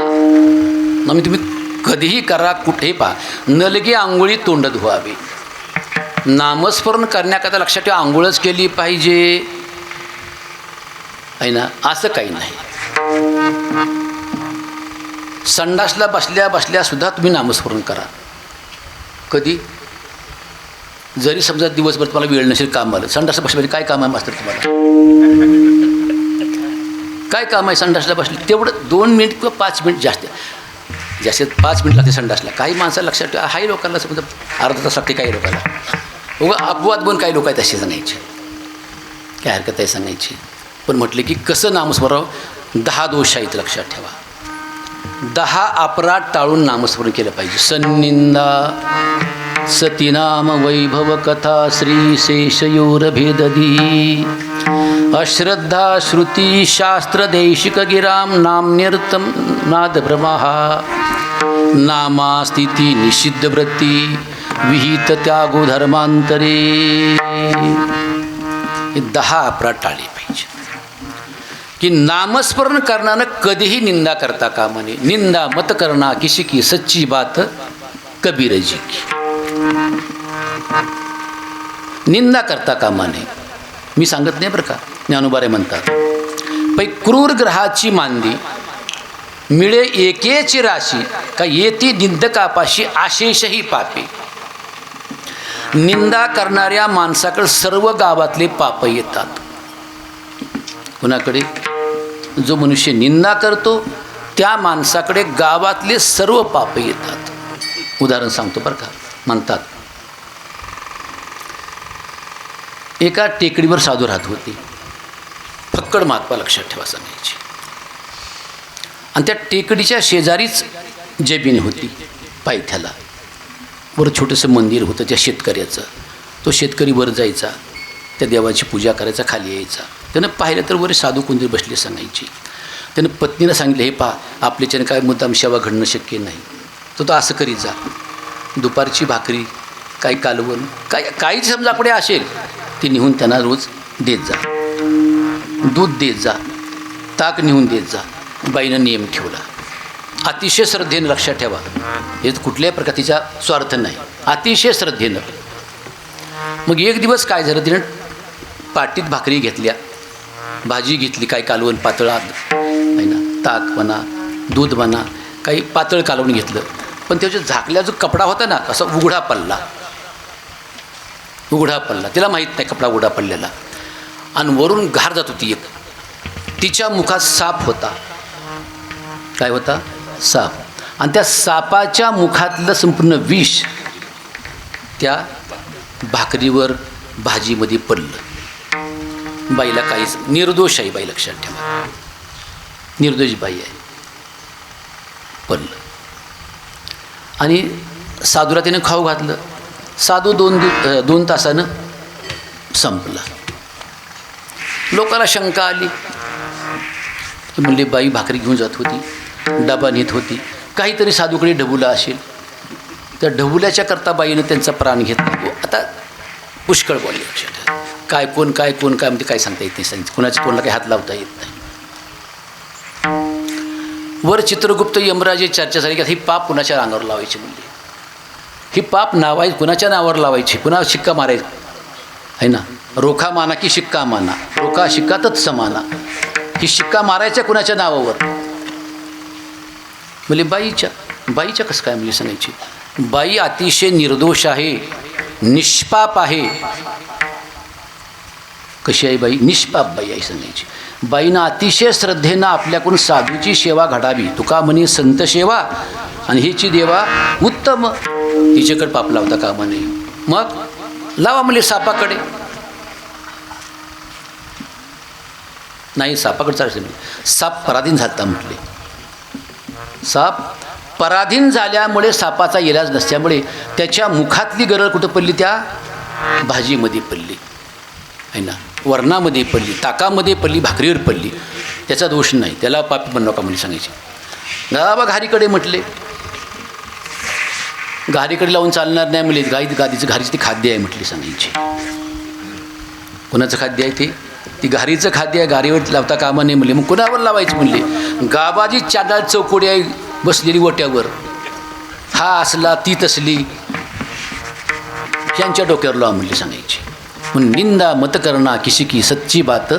मग तुम्ही कधीही करा कुठेही पहा नलगी आंघोळी तोंड धुवावे. नामस्मरण करण्याकरता लक्षात ठेवा आंघोळच केली पाहिजे आहे ना असं काही नाही. संडासला बसल्या सुद्धा तुम्ही नामस्मरण करा. कधी जरी समजा दिवसभर तुम्हाला वेळ नसेल काम आलं संडासला बसल्या काय काम आहे मास्तर तुम्हाला काय काम आहे संडासला बसले तेवढं 2 मिनिट किंवा 5 मिनिट जास्त 5 मिनिट लागते संडासला. काही माणसाला लक्षात ठेवा हाही लोकांना समजा अर्धा तास लागते काही लोकांना उगा अपवाद बनून काही लोक आहेत असे सांगायचे काय हरकत आहे सांगायची. पण म्हटले की कसं नामस्मरण 10 दोष आहेत लक्षात ठेवा. 10 अपराध टाळून नामस्मरण केलं पाहिजे. सन्निंदा सतीनाम वैभव कथा श्री शेषयोरभेदधी अश्रद्धा श्रुती शास्त्र देशिक गिराम नाम्यर्थम नाद ब्रह्महा नामास्थिती निषिद्ध वृत्ती विहित त्यागो धर्मांतरे. हे 10 अपराध टाळले पाहिजे की नामस्मरण करण्यानं कधीही निंदा करता कामा नये. निंदा मत करना किसी की सच्ची बात कबीर जी की. निंदा करता कामा नये. मी सांगत नाही बरं का, ज्ञानोबारे म्हणतात पै क्रूर ग्रहाची मांदी मिळे एकेची राशी का येती निंदकापाशी आशेषही पापे. निंदा करणाऱ्या माणसाकडे सर्व गावातले पाप येतात. कुणाकडे? जो मनुष्य निंदा करतो त्या माणसाकडे गावातले सर्व पाप येतात. उदाहरण सांगतो बरं का. म्हणतात एका टेकडीवर साधू राहत होते. फक्कड महात्मा लक्षात ठेवा सांगायची. आणि त्या टेकडीच्या शेजारीच जमीन होती पायथ्याला. वर छोटंसं मंदिर होतं त्या शेतकऱ्याचं. तो शेतकरी वर जायचा, त्या देवाची पूजा करायचा, खाली यायचा. त्यानं पाहिलं तर वर साधू कोणतरी बसले सांगायची. त्यानं पत्नीला सांगितलं हे पहा आपल्याच्यानं काय मुद्दाम सेवा घडणं शक्य नाही. तो असं करीत जा. दुपारची भाकरी काही कालवण काही समजा पुढे असेल ते निहून त्यांना रोज देत जा. दूध देत जा, ताक निहून देत जा. बाईनं नियम ठेवला. अतिशय श्रद्धेनं लक्षात ठेवा. हे कुठल्याही प्रकारचा स्वार्थ नाही. अतिशय श्रद्धेनं. मग एक दिवस काय झालं, तिनं पाटीत भाकरी घेतल्या, भाजी घेतली, काही कालवण पातळ आहे ना, ताक म्हणा, दूध म्हणा, काही पातळ कालवण घेतलं. पण त्याच्या झाकल्या जो कपडा होता ना असा उघडा पडला. तिला माहीत नाही कपडा उघडा पडलेला. आणि वरून घार जात होती एक. तिच्या मुखात साप होता. काय होता? साप. आणि त्या सापाच्या मुखातलं संपूर्ण विष त्या भाकरीवर भाजीमध्ये पडलं. बाईला काहीच, निर्दोष आहे बाई, लक्षात ठेवा, निर्दोष बाई आहे. पडलं. आणि साधूला त्याने खाऊ घातलं. साधू 2 तासानं संपला. लोकांना शंका आली की म्हणले बाई भाकरी घेऊन जात होती, डबा नेत होती, काहीतरी साधूकडे ढबुला असेल. त्या ढबुल्याच्या करता बाईनं त्यांचा प्राण घेतला. आता पुष्कळ बोलले. लक्षात काय कोण म्हणते काय सांगता येत नाही. कोणाच्या कोणाला काही हात लावता येत नाही. वर चित्रगुप्त यमराजे चर्चा झाली की ही पाप कुणाच्या अंगावर लावायची म्हणली. ही पाप कुणाच्या नावावर लावायची, कुणा शिक्का मारायचा आहे ना. रोखा माना की शिक्का माना, रोखा शिक्का तत्समाना. ही शिक्का मारायच्या कुणाच्या नावावर? म्हणजे बाईच्या कसं काय म्हणजे सांगायची. बाई अतिशय निर्दोष आहे, निष्पाप आहे. कशी आहे बाई? निष्पाप बाई आहे सांगायची. बाईनं अतिशय श्रद्धेनं आपल्याकडून साधूची सेवा घडावी. तुका म्हणे संत सेवा आणि हिची देवा उत्तम. हिच्याकडे पाप लावता कामा नये. मग लावा म्हणजे सापाकडे. नाही, सापाकडे चालायचं नाही. साप पराधीन झालता म्हटले. साप पराधीन झाल्यामुळे सापाचा इलाज नसल्यामुळे त्याच्या मुखातली गरळ कुठं पडली? त्या भाजीमध्ये पडली आहे ना, वरणामध्ये पडली, ताकामध्ये पडली, भाकरीवर पडली. त्याचा दोष नाही. त्याला पापी बनवा का म्हणजे सांगायची. गावा घारीकडे म्हटले. घारीकडे लावून चालणार नाही म्हणजे घारीचं ते खाद्य आहे म्हटली सांगायची. कोणाचं खाद्य आहे ते? ती घारीचं खाद्य आहे. घारीवर लावता कामा नये म्हणले. मग कोणावर लावायचं म्हणले? गावाची चांडाळ चौकोडी आहे बसलेली ओट्यावर. हा असला ती तसली, यांच्या डोक्यावर लावा म्हणली सांगायची. म्हणून निंदा मत करना किसी की सच्ची बात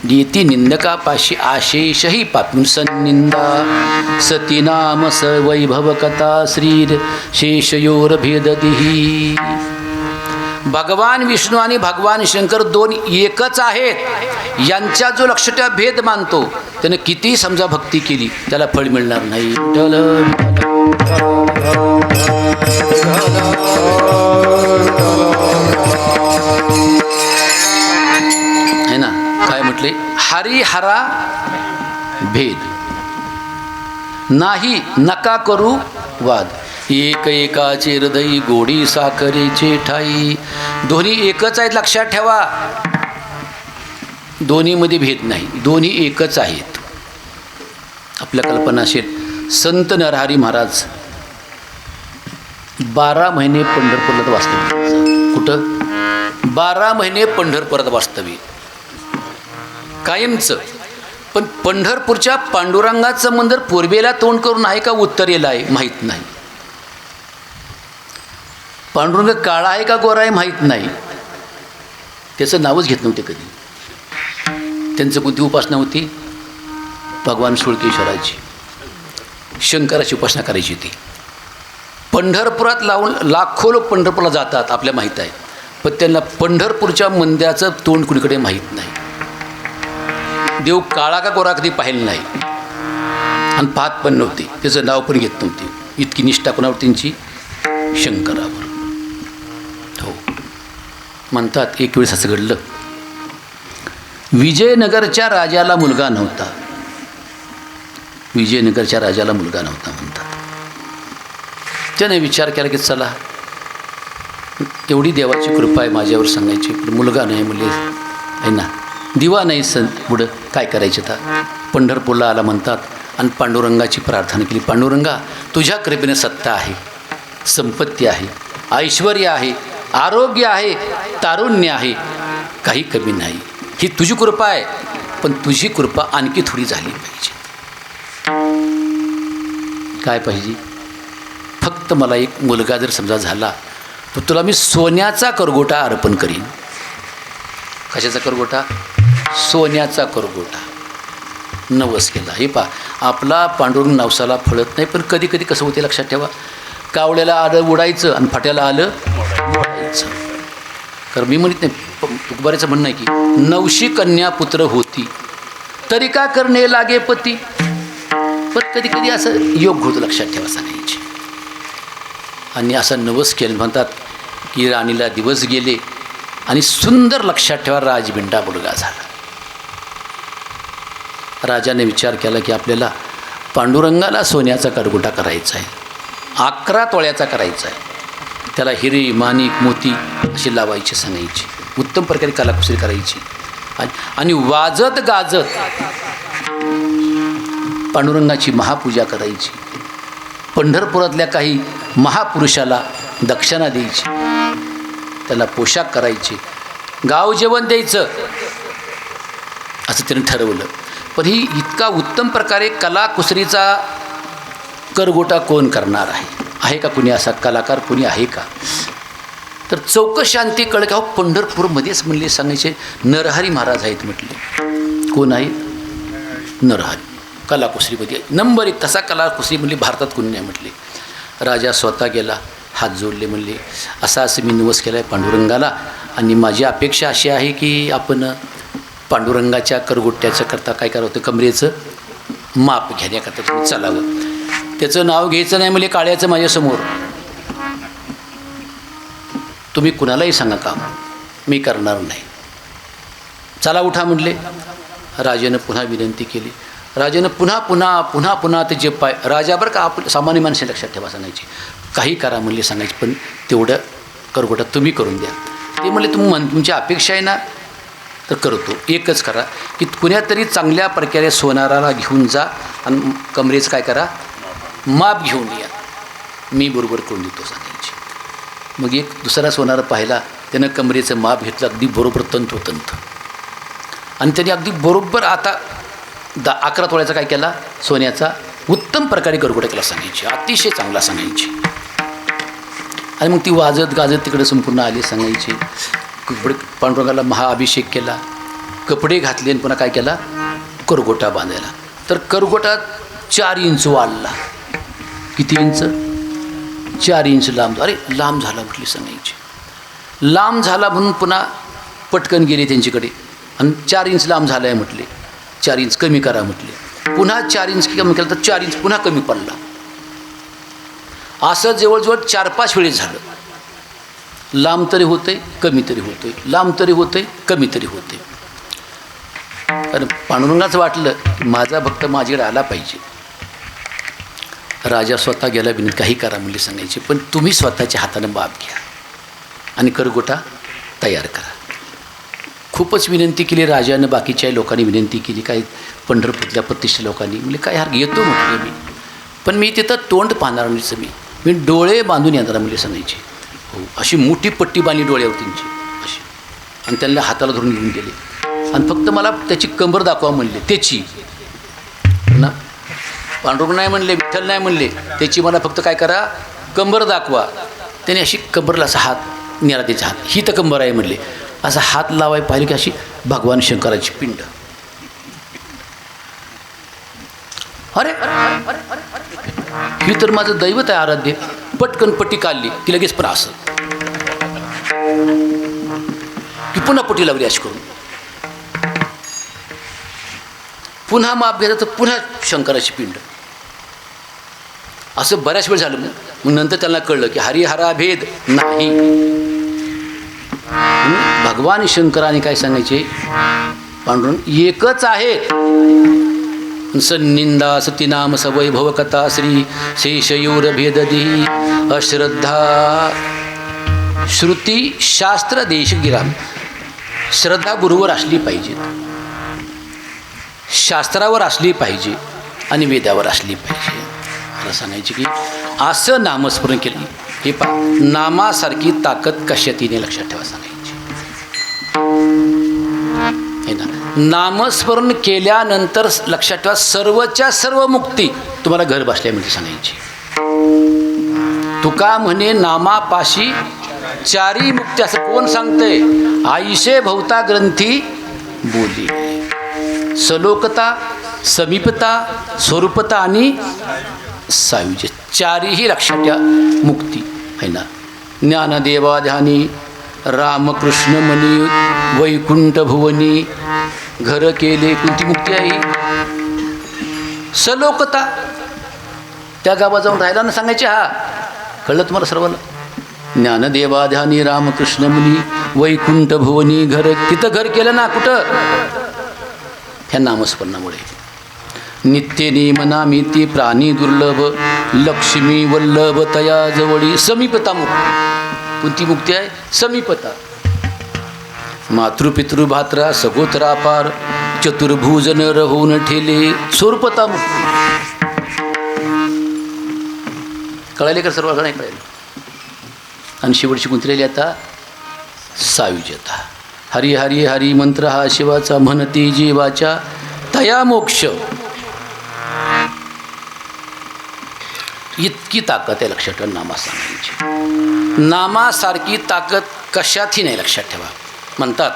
येती निंदकापाशी आशेषही पाप. सन्निंदा सती नाम स वैभव कथा श्री शेषयोरभेदती. भगवान विष्णू आणि भगवान शंकर 2 एकच आहेत. यांचा जो लक्षात भेद मानतो त्यानं किती समजा भक्ती केली त्याला फळ मिळणार नाही. है ना. काय म्हटले? हरिहरा भेद नाही नका करू वाद. एक एकाचे हृदय गोडी साखरेचे ठाई. दोन्ही एकच आहेत, लक्षात ठेवा. दोन्हीमध्ये भेद नाही, दोन्ही एकच आहेत. आपल्या कल्पना आहेत. संत नरहरी महाराज 12 महिने पंढरपूरला वास्तव्य. कुठं? 12 महिने पंढरपुरात वास्तव्य कायमचं. पण पंढरपूरच्या पांडुरंगाचं मंदिर पूर्वेला तोंड करून आहे का उत्तरेला आहे माहीत नाही. पांडुरंग काळा आहे का गोरा आहे माहीत नाही. त्याचं नावच घेत नव्हते कधी. त्यांचं कोणती उपासना होती? भगवान शुळकेश्वराची, शंकराची उपासना करायची होती. पंढरपुरात लावून लाखो लोक पंढरपूरला जातात आपल्या माहीत आहे, पण त्यांना पंढरपूरच्या मंदिराचं तोंड कुणीकडे माहीत नाही. देव काळा का गोरा कधी पाहिलं नाही आणि पाहत पण नव्हते. त्याचं नाव पण घेत नव्हते. इतकी निष्ठा कोणावर त्यांची? शंकरावर. हो, म्हणतात एक वेळेस असं घडलं. विजयनगरच्या राजाला मुलगा नव्हता. विजयनगरच्या राजाला मुलगा नव्हता म्हणतात. त्याने विचार केला की चला, एवढी देवाची कृपा आहे माझ्यावर सांगायची, पण मुलगा नाही म्हणले आहे ना, दिवा नाही सण पुढं काय करायचं. आता पंढरपूरला आला म्हणतात आणि पांडुरंगाची प्रार्थना केली. पांडुरंगा, तुझ्या कृपेने सत्ता आहे, संपत्ती आहे, ऐश्वर्य आहे, आरोग्य आहे, तारुण्य आहे, काही कमी नाही. ही तुझी कृपा आहे, पण तुझी कृपा आणखी थोडी झाली पाहिजे. काय पाहिजे? फक्त मला एक मुलगा जर समजा झाला तर तुला मी सोन्याचा करगोटा अर्पण करीन. कशाचा करगोटा? सोन्याचा करगोटा. नवस केला. हे पहा, आपला पांडुरंग नवसाला फळत नाही, पण कधी कधी कसं होते लक्षात ठेवा. कावळ्याला आलं उडायचं आणि फाट्याला आलं मोडायचं. कारण मी म्हणत नाही, तुकबाऱ्याचं म्हणणं आहे की नवशी कन्या पुत्र होती तरी का करणे लागे पती. पण कधी कधी असं योग होतं, लक्षात ठेवा सांगायचे. आणि असा नवस केलं म्हणतात की राणीला दिवस गेले आणि सुंदर, लक्षात ठेवा, राजबिंडा मुलगा झाला. राजाने विचार केला की आपल्याला पांडुरंगाला सोन्याचा करगोटा करायचा आहे, 11 तोळ्याचा करायचा आहे. त्याला हिरे माणिक मोती अशी लावायची सांगायची. उत्तम प्रकारे कलाकुसरी करायची आणि वाजत गाजत पांडुरंगाची महापूजा करायची. पंढरपुरातल्या काही महापुरुषाला दक्षिणा द्यायची, त्याला पोशाख करायचे, गाव जेवण द्यायचं, असं त्यानं ठरवलं. पण ही इतका उत्तम प्रकारे कलाकुसरीचा करगोटा कोण करणार आहे का? कुणी असा कलाकार कुणी आहे का? तर चौकशांती कळ का पंढरपूरमध्येच म्हणले सांगायचे नरहरी महाराज आहेत म्हटले. कोण आहेत? नरहरी. कलाकुसरीमध्ये नंबर 1. तसा कलाकुसरी म्हणली भारतात कोणी नाही म्हटले. राजा स्वतः गेला, हात जोडले, म्हणले असं मी नवस केला आहे पांडुरंगाला आणि माझी अपेक्षा अशी आहे की आपण पांडुरंगाच्या करगोट्याचं करता काय करावं होतं, कमरेचं माप घेण्याकरता तुम्ही चालावं. त्याचं नाव घ्यायचं नाही म्हणजे काळ्याचं माझ्यासमोर. तुम्ही कुणालाही सांगा काम, मी करणार नाही. चला उठा म्हटले. राजानं पुन्हा विनंती केली. राजानं पुन्हा त्याचे पाय, राजाबर का आपण सामान्य माणसे लक्षात ठेवा सांगायची, काही करा म्हणले सांगायचे, पण तेवढं करगोटा तुम्ही करून द्या. ते म्हणले तुमची अपेक्षा आहे ना, तर करतो. एकच करा की कुण्यातरी चांगल्या प्रकारे सोनाराला घेऊन जा आणि कमरेचं काय करा, माप घेऊन या, मी बरोबर करून देतो सांगायची. मग एक दुसरा सोनारा पाहिला, त्यानं कमरेचं माप घेतलं अगदी बरोबर तंतोतंत. आणि त्याने अगदी बरोबर आता 11 तोळ्याचा काय केला, सोन्याचा उत्तम प्रकारे करगोटा केला सांगायची, अतिशय चांगला सांगायची. आणि मग ती वाजत गाजत तिकडे संपूर्ण आली सांगायची. पांडुरंगाला महाअभिषेक केला, कपडे घातले आणि पुन्हा काय केला, करगोटा बांधायला. तर करगोटा 4 इंच वाढला. किती इंच? 4 इंच लांब. अरे लांब झाला म्हटली सांगायची. लांब झाला म्हणून पुन्हा पटकन गेले त्यांच्याकडे आणि 4 इंच लांब झाला आहे म्हटले, 4 इंच कमी करा म्हटले. पुन्हा 4 इंच कमी केलं तर 4 इंच पुन्हा कमी पडला. असं जवळजवळ 4-5 वेळेस झालं. लांब तरी होतंय, कमी तरी होतंय, लांब तरी होतंय, कमी तरी होतंय. कारण पांडुरंगाचं वाटलं माझा भक्त माझ्याकडे आला पाहिजे. राजा स्वतः गेला विनंती काही करा म्हणले सांगायचे, पण तुम्ही स्वतःच्या हातानं बाप घ्या आणि करगोटा तयार करा. खूपच विनंती केली राजानं, बाकीच्या लोकांनी विनंती केली, काही पंढरपूरच्या प्रतिष्ठित लोकांनी. म्हणजे काय यार येतो म्हटलं मी, पण मी तिथं तोंड पाहणार नाही, मी डोळे बांधून येणार म्हणले सांगायचे. हो, अशी मोठी पट्टी बांधली डोळ्यावर त्यांची अशी, आणि त्यांना हाताला धरून घेऊन गेले. आणि फक्त मला त्याची कंबर दाखवा म्हणले, त्याची ना, पांडुरंग नाही म्हणले, विठ्ठल नाही म्हणले, त्याची मला फक्त काय करा, कंबर दाखवा. त्याने अशी कंबरला असा हात नेला, त्याचा हात, ही तर कंबर आहे म्हणले. असा हात लावाय पाहिलं की अशी भगवान शंकराची पिंड. अरे ही तर माझं दैवत आहे आराध्य. पटकन पट्टी काढली की लगेच पण असं की पुन्हा पट्टी लावली अशी करून, पुन्हा माप घ्यायचं तर पुन्हा शंकराची पिंड. असं बऱ्याच वेळ झालं. मग नंतर त्यांना कळलं की हरिहरा भेद नाही. भगवान शंकराने काय सांगायचे, पांडुरंग एकच आहे. सन्निंदा सतीनाम सवैभव कथा श्री शेषयूर भेददी अश्रद्धा श्रुती शास्त्र देशगिराम. श्रद्धा गुरुवर असली पाहिजे, शास्त्रावर असली पाहिजे आणि वेदावर असली पाहिजे. मला सांगायचे की असं नामस्मरण केलं, हे पा नामासारखी ताकद कशातीने लक्षात ठेवा सांगायची. हे ना, नामस्मरण केल्यानंतर लक्षात ठेवा सर्वच्या सर्व मुक्ती तुम्हाला घर बसल्यामध्ये सांगायची. तुका म्हणे नामापाशी चारी मुक्ती, असं कोण सांगतंय? आईशे भवता ग्रंथी बोली. सलोकता, समीपता, स्वरूपता आणि सायुज्य, चारीही लक्षात घ्या मुक्ती आहे ना. ज्ञानदेवाध्यानी रामकृष्ण मनी वैकुंठ भुवनी घर केले. कोणती मुक्ती आहे? सलोकता. त्या गावात जाऊन राहायला ना सांगायचे. हा कळलं तुम्हाला सर्वांना? ज्ञानदेवाध्यानी रामकृष्ण मुनी वैकुंठ भुवनी घर, तिथं घर केलं ना. कुठं? ह्या नामस्मरणामुळे. नित्येने मनामिती प्राणी दुर्लभ लक्ष्मी वल्लभ तया जवळी. समीपता मुक्ती. कोणती मुक्ती आहे? समीपता. मातृपितृ भात्रा सगोत्रा पार चतुर्भुज नर होऊन ठेले. स्वरूपता मुक्ती. कळाले का सर्व? नाही कळाले. आणि शेवटची कोणती राहिली आता? सायुज्यता. हरी हरी हरी मंत्र हा शिवाचा म्हणती जीवाच्या तया मोक्ष. इतकी ताकद आहे लक्षात ठेवा नामा सांगायची. नामासारखी ताकद कशातही नाही लक्षात ठेवा. म्हणतात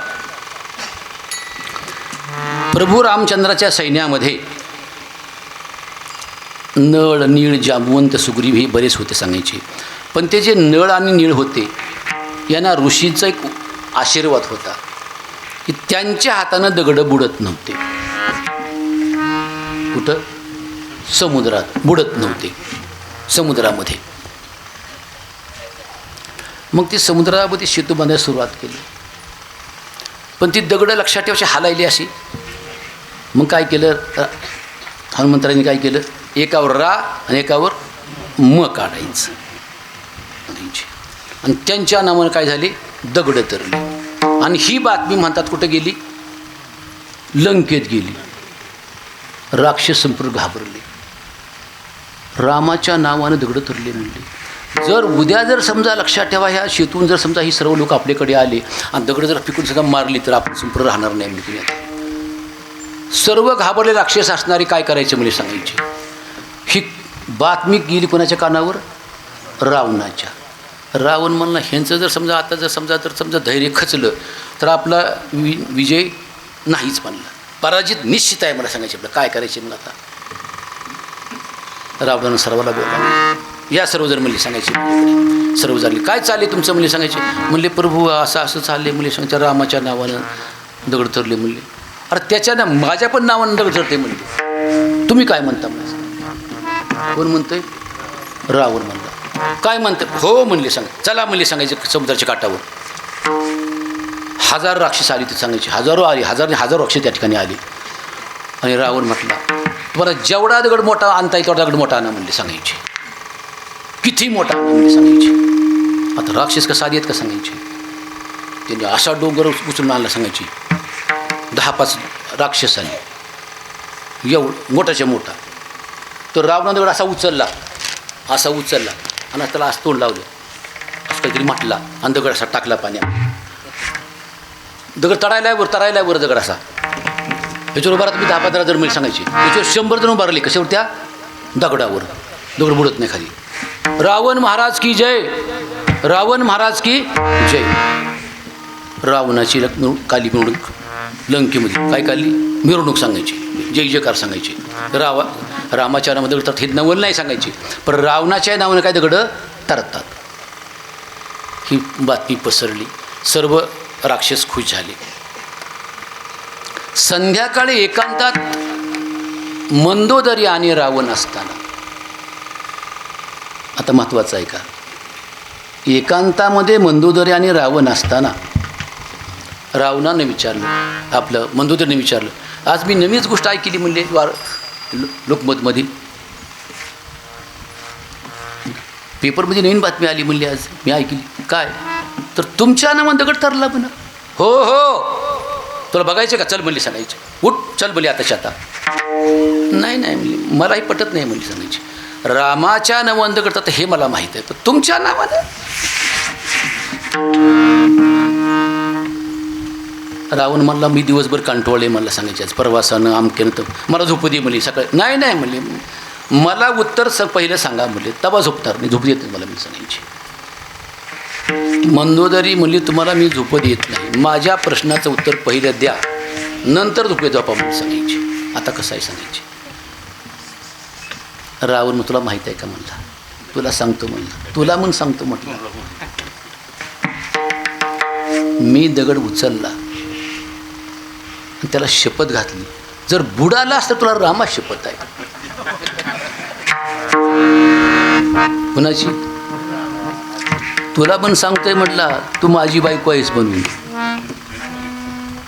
प्रभू रामचंद्राच्या सैन्यामध्ये नळ नीळ जांबुवंत सुग्रीव हे बरेच होते सांगायचे. पण ते जे नळ आणि नीळ होते यांना ऋषीचा एक आशीर्वाद होता की त्यांच्या हातानं दगडं बुडत नव्हते. कुठं? समुद्रात बुडत नव्हते, समुद्रामध्ये. मग ती समुद्रामध्ये सेतू बांधायला सुरुवात केली. पण ती दगडं लक्षात ठेवायची हालायली अशी. मग काय केलं हनुमंतरायांनी? काय केलं? एकावर रा आणि एकावर म काढायचं आणि त्यांच्या नावानं काय झाले? दगडं तरली. आणि ही बातमी म्हणतात कुठं गेली? लंकेत गेली. राक्षस संपूर्ण घाबरले. रामाच्या नावानं दगडं तरले म्हणले. जर उद्या जर समजा लक्षात ठेवा ह्या शेतून जर समजा ही सर्व लोक आपल्याकडे आले आणि दगडं जर पिकून सुद्धा मारली तर आपण संपूर्ण राहणार नाही म्हणजे आता. सर्व घाबरले राक्षस असणारे काय करायचे म्हणजे सांगायचे. ही बातमी गेली कोणाच्या कानावर? रावणाच्या. रावण म्हणला ह्यांचं जर समजा आता जर समजा धैर्य खचलं तर आपला विजय नाहीच म्हणला. पराजित निश्चित आहे मला सांगायचे. आपलं काय करायचे मग आता? रावणानं सर्वाला बोला, या सर्वजण म्हणले सांगायचे. सर्व झाले. काय चालले तुमचं म्हणले सांगायचे. म्हणले प्रभू असं असं चालले म्हणले सांगायचे. रामाच्या नावानं दगड तरले म्हणले. अरे त्याच्या माझ्या पण नावानं दगड तरते म्हणले. तुम्ही काय म्हणता मला? कोण म्हणतंय? रावण म्हणला. काय म्हणतं? हो म्हणले. सांग चला म्हणले सांगायचे समुद्राच्या काठावर. 1000 राक्षस आली ते सांगायचे. हजारो आली. हजार राक्षस त्या ठिकाणी आली. आणि रावण म्हटला तुम्हाला जेवढा दगड मोठा आणता येईल तेवढा दगड मोठा आणा म्हणले सांगायचे. किती मोठा आणा म्हणले सांगायचे. आता राक्षस कसा आधी आहेत का सांगायचे. त्यांनी असा डोंगर उचलून आणला सांगायची. 10-5 राक्षस आले एवढं मोठाच्या मोठा. तो रावणानं दगड असा उचलला आणि त्याला असं तोंड लावलं, असं काहीतरी म्हटला आणि दगड असा टाकला पाण्यात. दगड तरायला वर दगड असा. त्याच्यावर उभारा तुम्ही 10-15 जण मिळून सांगायचे. त्याच्यावर 100 जण उभारले कशावर, त्या दगडावर. दगड बुडत नाही खाली. रावण महाराज की जय, रावण महाराज की जय. रावणाची काली मिरवणूक लंकेमध्ये काय काढली, मिरवणूक सांगायची, जय जयकार सांगायची. रामाच्या नावानं दगड हे नवल नाही सांगायची, पण रावणाच्या नावानं काय दगड तरतात. ही बातमी पसरली. सर्व राक्षस खुश झाले. संध्याकाळी एकांतात मंदोदरी आणि रावण असताना, आता महत्त्वाचं आहे का, एकांतामध्ये मंदोदरी आणि रावण असताना रावणानं विचारलं, आपलं मंदोदरीने विचारलं, आज मी नवीनच गोष्ट ऐकली म्हणले लोकमतमधील पेपरमध्ये नवीन बातमी आली म्हणली, आज मी ऐकली. काय तर तुमच्या नावानं दगड तरला म्हणा. हो तुला बघायचं का, चल म्हणली सांगायचे. उठ चल म्हणली आताच्या आता. नाही म्हणली, मलाही पटत नाही म्हणली सांगायची. रामाच्या नावानं दगड तर हे मला माहीत आहे, पण तुमच्या नावानं. रावण म्हणला मी दिवसभर कंट्रोल आहे मला सांगायचे, आज प्रवासानं आमकेनं तर मला झोपू दे म्हणली सकाळी. नाही म्हणली, मला उत्तर पहिलं सांगा म्हणले, तवा झोपणार नाही, झोपू देत नाही मला मी सांगायची. मंदोदरी म्हणली तुम्हाला मी झोपत येत नाही, माझ्या प्रश्नाचं उत्तर पहिलं द्या, नंतर झोपे झोपा म्हणून सांगायची. आता कसं आहे सांगायची. रावण मग तुला माहीत आहे का म्हणला, तुला सांगतो म्हणला, तुला म्हणून सांगतो म्हटलं. मी दगड उचलला त्याला शपथ घातली, जर बुडाला असतं तुला रामा शपथ आहे. कुणाची, तुला पण सांगतोय म्हटला, तू माझी बायको आहेस बनवून.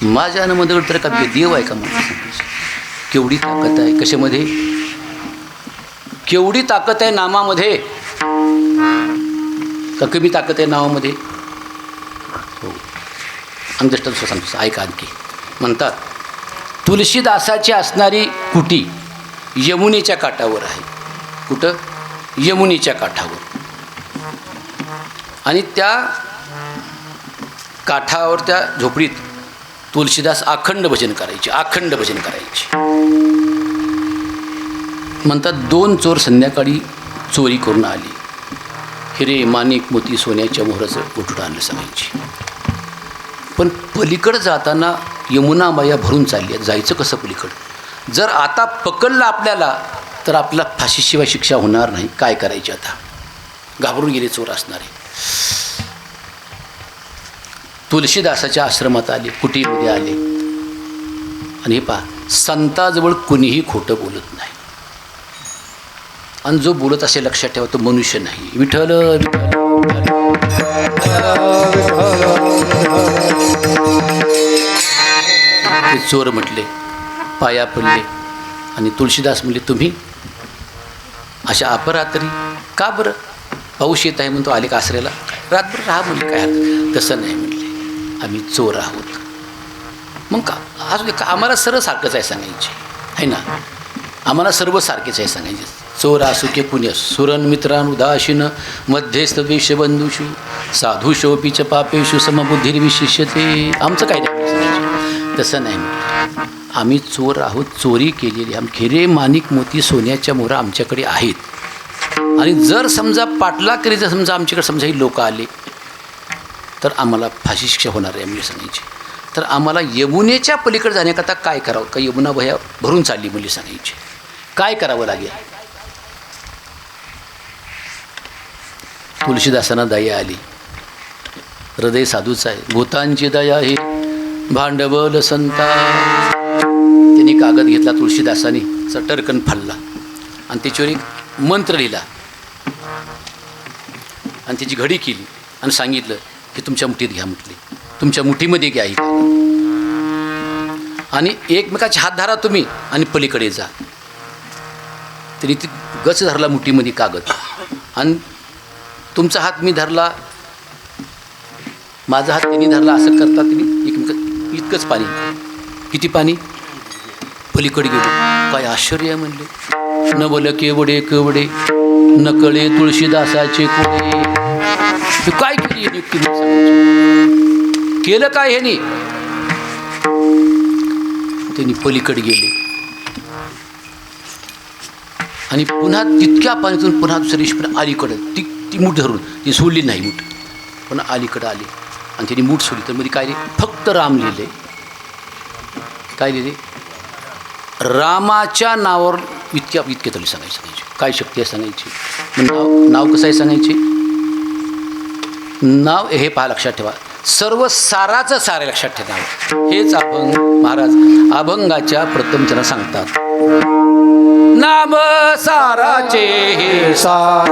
माझ्या दगड तर का देव आहे का म्हणून. केवढी ताकद आहे कशामध्ये, केवढी ताकद आहे नामामध्ये, का कमी ताकद आहे नावामध्ये. हो अंधष्टांचं सांगतो ऐका आणखी. म्हणतात तुलसीदासाची असणारी कुटी यमुनेच्या काठावर आहे. कुठं, यमुनेच्या काठावर. आणि त्या काठावर त्या झोपडीत तुलसीदास अखंड भजन करायचे. म्हणतात 2 चोर संध्याकाळी चोरी करून आली. हिरे माणिक मोती सोन्याच्या मोहराचं उठून आणलं सांगायची. पण पलीकडं जाताना यमुना माया भरून चालली आहे, जायचं कसं पलीकडं. जर आता पकडलं आपल्याला तर आपला फाशीशिवाय शिक्षा होणार नाही. काय करायचे आता, घाबरून गेले चोर असणारे. तुलसीदासाच्या आश्रमात आले, कुटीमध्ये आले. आणि हे पहा, संताजवळ कुणीही खोटं बोलत नाही. आणि जो बोलत असे लक्षात ठेवा तो मनुष्य नाही. विठ्ठल ते चोर म्हटले, पाया पडले. आणि तुलसीदास म्हणले तुम्ही अशा अपरात्री का बरं, पाऊस येत आहे म्हणतो आले का आसऱ्याला, रातभर राहा म्हणले. काय हरकत. तसं नाही म्हणले, आम्ही चोर आहोत. मग का आज आम्हाला सर्व सारखंच आहे सांगायचे आहे ना, आम्हाला सर्व सारखेच आहे सांगायचे. चोर असू के पुण्य सुरन मित्रान उदासीन मध्यस्थ द्वेष बंधुषु साधुशोपी च पापेषु समबुद्धिर्विशिष्यते. आमचं काय नाही, तसं नाही म्हटलं. आम्ही चोर आहोत, चोरी केलेली. हिरे माणिक मोती सोन्याच्या मोहरा आमच्याकडे आहेत. आणि जर समजा पाटलाकरीचं समजा आमच्याकडे समजा ही लोक आले तर आम्हाला फाशी शिक्षा होणार आहे म्हणजे सांगायची. तर आम्हाला यमुनेच्या पलीकडे जाण्याकरता काय करावं, का यमुना भया भरून चालली म्हणजे सांगायची. काय करावं लागेल. तुलसीदासांना दया आली. हृदय साधूच आहे. भूतांची दया हे भांडवल संता. त्यांनी कागद घेतला तुलसीदासांनी, चटरकन फाडला आणि त्याच्यावर एक मंत्र लिहिला आणि त्याची घडी केली आणि सांगितलं की तुमच्या मुठीत घ्या म्हटले, तुमच्या मुठीमध्ये घ्या ही आणि एकमेकाचे हात धरा तुम्ही आणि पलीकडे जा. तरी ती गच धरला मुठीमध्ये कागद आणि तुमचा हात मी धरला, माझा हात त्यांनी धरला, असं करता त्यांनी इतकंच पाणी. किती पाणी? पलीकडे गेलो. काय आश्चर्य आहे म्हणले. न बोल केवडे केवडे न कळे तुळशीदासाचे कोडे. हे काय केली हे नक्की नाही सांगायचं. केलं काय ह्यानी? त्यांनी पलीकडे गेले आणि पुन्हा तितक्या पाण्यातून पुन्हा दुसऱ्या दिवशी पण अलीकडं ती मूठ धरून ती सोडली नाही मूठ, पुन्हा अलीकडं आली आणि त्यांनी मूठ सोडली. तर मध्ये काय लिहिले? फक्त राम लिहिले. काय लिहिले? रामाच्या नावावर इतके तरी सांगायचे. काय शक्ती आहे सांगायची? नाव कसं आहे सांगायचे? नाव हे पहा, लक्षात ठेवा. सर्व साराचं सारे लक्षात ठेवा. हेच अभंग महाराज अभंगाच्या प्रथम त्यांना सांगतात. नाम साराचे हे सार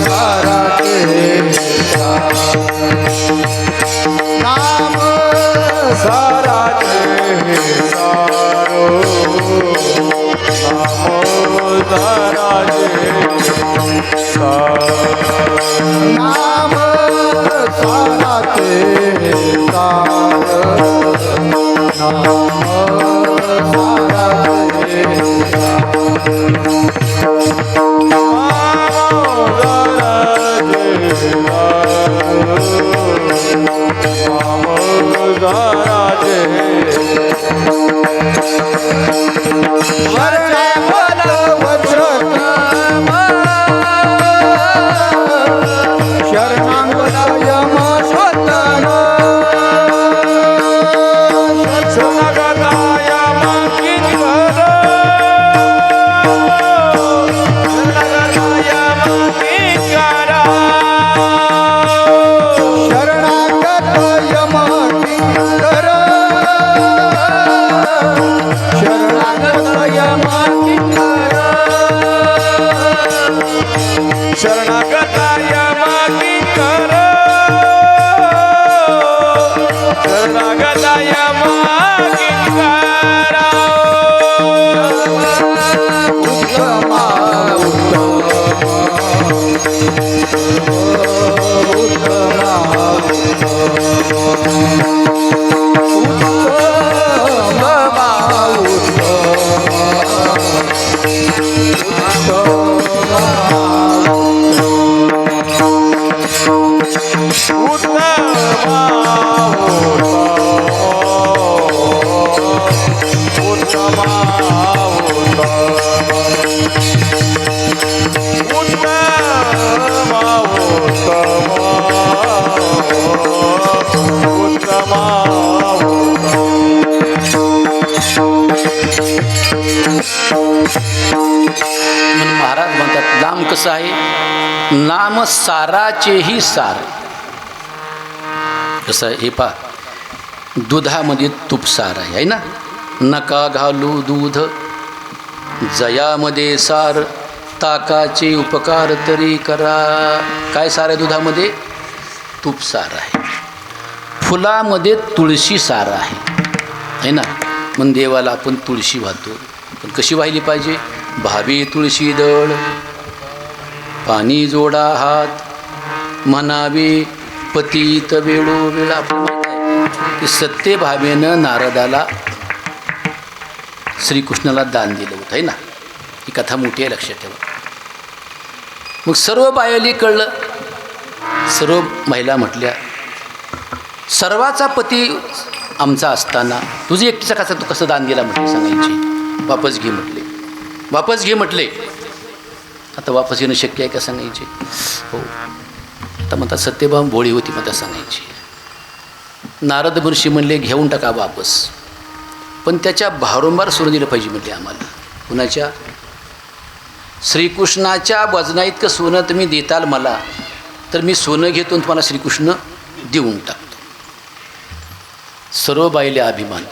साराचे नाम साराचे सारो नाम नाम साराचे महाराज म्हणतात नाम कसं आहे? नाम साराचेही सार. कसं आहे हे पा, दुधामध्ये तूप सार आहे ना. नका घालू दूध जयामध्ये सार, ताकाचे उपकार तरी करा. काय सार आहे दुधामध्ये? तूप सार आहे. फुलामध्ये तुळशी सार आहे ना. मग देवाला आपण तुळशी वाहतो, पण कशी वाहिली पाहिजे? भावी तुळशी दळ पाणी जोडा हात, म्हणावे पतित वेळोवेळ. आपण माहीत आहे की सत्यभावेनं नारदाला श्रीकृष्णाला दान दिलं होतं आहे ना. ही कथा मोठी आहे, लक्षात ठेवा. मग सर्व बायाली कळलं, सर्व महिला म्हटल्या सर्वाचा पती आमचा असताना तुझी एकटीचा कसा तू कसं दान दिला म्हटले सांगायची. वापस घे म्हटले, वापस घे म्हटले. आता वापस येणं शक्य आहे का सांगायचे? हो. आता म्हणतात सत्यभाम भोळी होती म्हणता सांगायची. नारद महर्षी म्हणले घेऊन टाका वापस, पण त्याच्या भारंभार सोडून दिलं पाहिजे म्हटले आम्हाला. कुणाच्या? श्रीकृष्णाच्या वजना इतकं सोनं तुम्ही देताल मला, तर मी सोनं घेतो तुम्हाला श्रीकृष्ण देऊन टाकतो. सर्व बाईले अभिमान.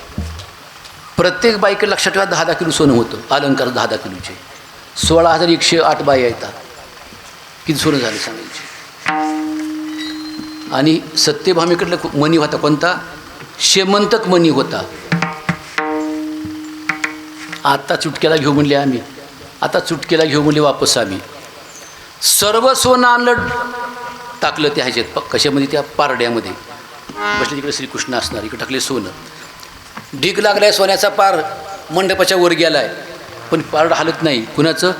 प्रत्येक बाईकडे लक्षात ठेवा 10-10 किलो सोनं होतं. अलंकार 10-10 किलोचे. 16,108 बाई येतात. किती सोनं झालं सांगायचे. आणि सत्यभामीकडलं मणी होता कोणता? शेमंतक मणी होता. आता चुटक्याला घेऊ म्हणले आम्ही, आता चुटकीला घेऊ म्हणले वापस आम्ही. सर्व सोनं आणलं, टाकलं त्या ह्याच्यात कशामध्ये, त्या पारड्यामध्ये बसले. तिकडे श्रीकृष्ण असणार, इकडे टाकले सोनं. ढीग लागलाय सोन्याचा, पार मंडपाच्या वर गेलाय, पण पारड हालत नाही. कुणाचं?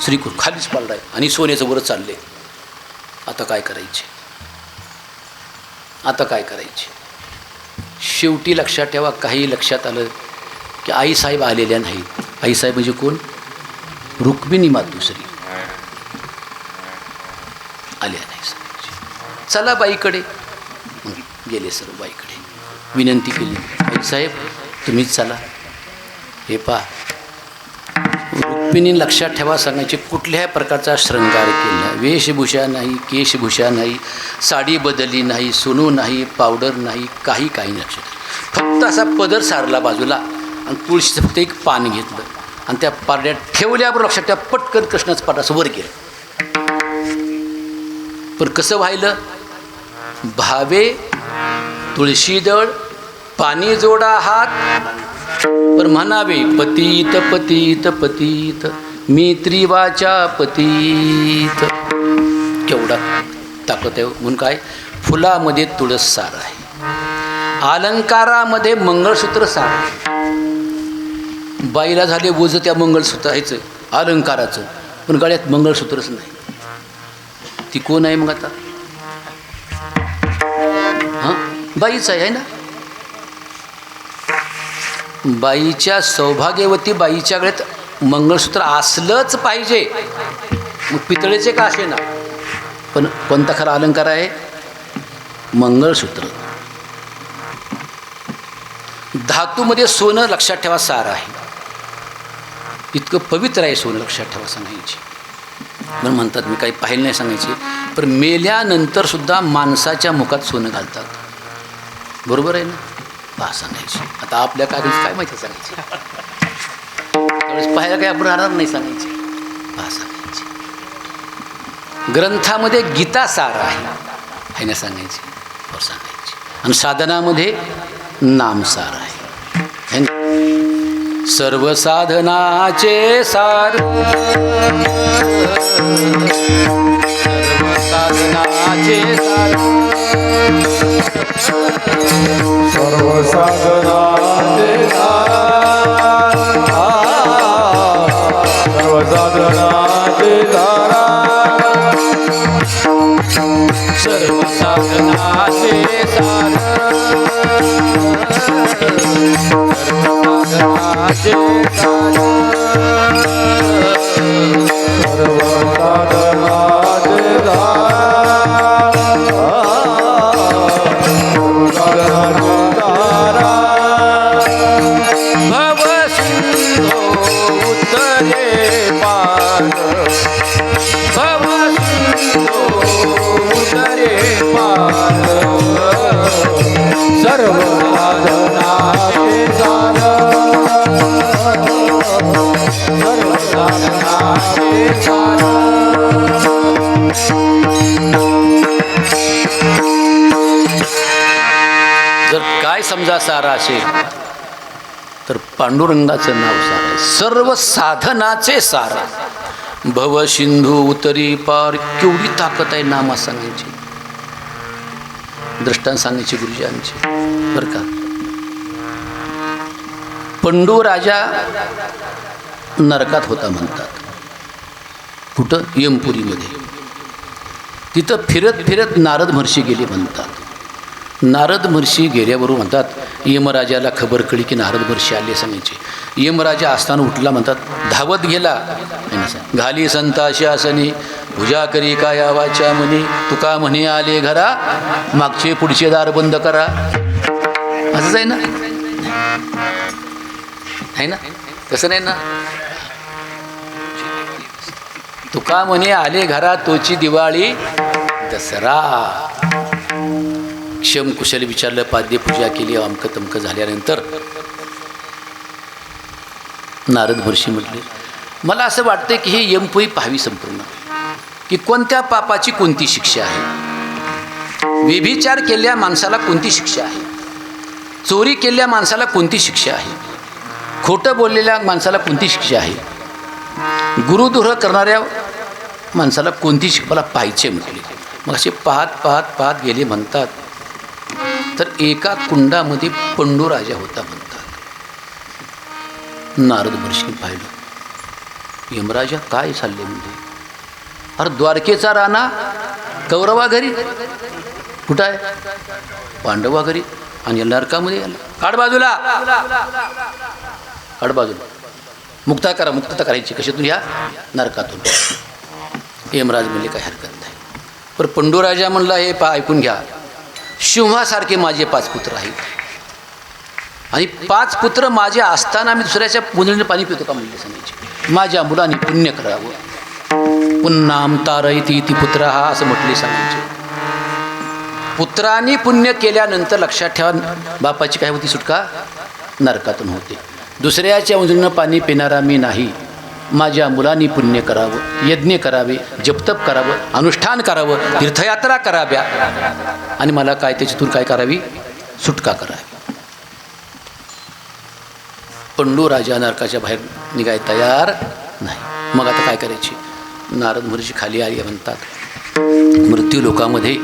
श्रीकृष्ण खालीच पारड आहे आणि सोन्याचं वर चालले. आता काय करायचे, आता काय करायचे? शेवटी लक्षात ठेवा, काही लक्षात आलं की आईसाहेब आलेल्या नाहीत. आईसाहेब म्हणजे कोण? रुक्मिणी मातोश्री आल्या नाही. चला बाईकडे. मग गेले सर्व बाईकडे, विनंती केली, आईसाहेब तुम्हीच चला. हे पहा, रुक्मिणी लक्षात ठेवा सांगायचे, कुठल्याही प्रकारचा श्रृंगार केला, वेशभूषा नाही, केशभूषा नाही, साडी बदलली नाही, सोनू नाही, पावडर नाही, काही लक्षात. फक्त असा पदर सारला बाजूला आणि तुळशीचं फक्त एक पान घेतलं आणि त्या पारड्यात ठेवल्याबरोबर लक्षात ठेवा, पटकन कृष्णाचं पाट असं वर गेलं. पण कसं व्हायलं? भावे तुळशीदळ पाणी जोडा हात, पर म्हणावे पतीत पतीत पतीत मी त्रिवाचा पतीत. केवढा ताकद आहे म्हणून. काय? फुलामध्ये तुळस सार आहे, अलंकारामध्ये मंगळसूत्र सार आहे. बाईला झाले बोज त्या मंगळसूत्राचं, अलंकाराचं, पण गळ्यात मंगळसूत्रच नाही. ती कोण आहे मग आता? हां, बाईच आहे ना. बाईच्या सौभाग्यवती बाईच्या गळ्यात मंगळसूत्र असलंच पाहिजे, मग पितळेचे का असे ना. पण कोणता खरा अलंकार आहे? मंगळसूत्र. धातूमध्ये सोनं लक्षात ठेवा सार आहे, इतकं पवित्र आहे सोनं, लक्षात ठेवा सांगायची. म्हणून म्हणतात, मी काही पाहिलं नाही सांगायचे, पण मेल्यानंतर सुद्धा माणसाच्या मुखात सोनं घालतात. बरोबर आहे ना? पहा सांगायची. आता आपल्या काय माहिती सांगायची, त्यावेळेस पाहायला काही आपण राहणार नाही सांगायची. पहा सांगायची. ग्रंथामध्ये गीता सार आहे ना सांगायची, बरं सांगायची. आणि साधनामध्ये नाम सार आहे ना. सर्व साधनाचे सार, सर्व साधनाचे सार, सर्व साधनाचे सार, सर्व साधनाचे सार, सर्व साधनाचे सार, सर्व भव सिंधो उत्तरे पार, भव सिंधो उत्तरे पार, सर्व साधनाचे सार, सर्व साधनाचे सार. जर काय समजा सारा असेल तर पांडुरंगाचं नाव सार आहे. सर्व साधनाचे सार, भव सिंधू उतरी पार. केवढी ताकद आहे नामा सांगायची, दृष्टांत सांगायची गुरुजी आमचे. बरं का? पंडू राजा नरकात होता म्हणतात. कुठं? यमपुरीमध्ये. तिथं फिरत फिरत नारद महर्षी गेले म्हणतात. नारद महर्षी गेल्याबरोबर म्हणतात, यमराजाला खबर कळली की नारद महर्षी आले सांगायचे. यमराजा असताना उठला म्हणतात, धावत गेला, घाली संताशी आसनी, पूजा करी काय आवाच्या म्हणे, तुका म्हणे आले घरा, मागचे पुढचे दार बंद करा. असंच आहे ना? आहे ना? तसं नाही ना? तुका म्हणे आले घरा, तोची दिवाळी दसरा. क्षमकुशल विचारलं, पाद्यपूजा केली, अमकं तमकं झाल्यानंतर नारद महर्षी म्हटले, मला असं वाटतं की ही यमपुरी पाहावी संपूर्ण, की कोणत्या पापाची कोणती शिक्षा आहे. व्यभिचार केलेल्या माणसाला कोणती शिक्षा आहे, चोरी केलेल्या माणसाला कोणती शिक्षा आहे, खोटं बोललेल्या माणसाला कोणती शिक्षा आहे? गुरुद्रोह करणाऱ्या माणसाला कोणती शिक्षा मला पाहिजे म्हटले. मग असे पाहत पाहत पाहत गेले. म्हणतात तर एका कुंडामध्ये पंडूराजा होता म्हणतात. नारद महर्षीने पाहिलं, यमराजा काय चालले म्हणजे? अरे द्वारकेचा राणा कौरवा घरी, कुठं आहे? पांडवा घरी, आणि नरकामध्ये आला. काढ बाजूला, काढ बाजूला, मुक्ता करा, मुक्तता करायची कशातून? या नरकातून. यमराज म्हणले काय हरकत नाही. पण पंडूराजा म्हणला, हे ऐकून घ्या, सिंहासारखे माझे 5 पुत्र आहेत, आणि 5 पुत्र माझे असताना मी दुसऱ्याच्या पुंजळीने पाणी पितो का म्हणले सांगायचे. माझ्या मुलांनी पुण्य करावं. पुन्नाम तारयती इति पुत्र हा असं म्हटले सांगायचे. पुत्रांनी पुण्य केल्यानंतर लक्षात ठेवा, बापाची काय होती सुटका? नरकातून होते. दुसऱ्याच्या उंजळीनं पाणी पिणारा मी नाही. माझ्या मुलांनी पुण्य करावं, यज्ञ करावे, जपतप करावं, अनुष्ठान करावं, तीर्थयात्रा कराव्या, आणि मला काय त्याच्यातून काय करावी? सुटका करावी. पंडू राजा नरकाच्या बाहेर निघाय तयार नाही. मग आता काय करायची? नारद महर्षी खाली आले. म्हणतात मृत्यू लोकामध्ये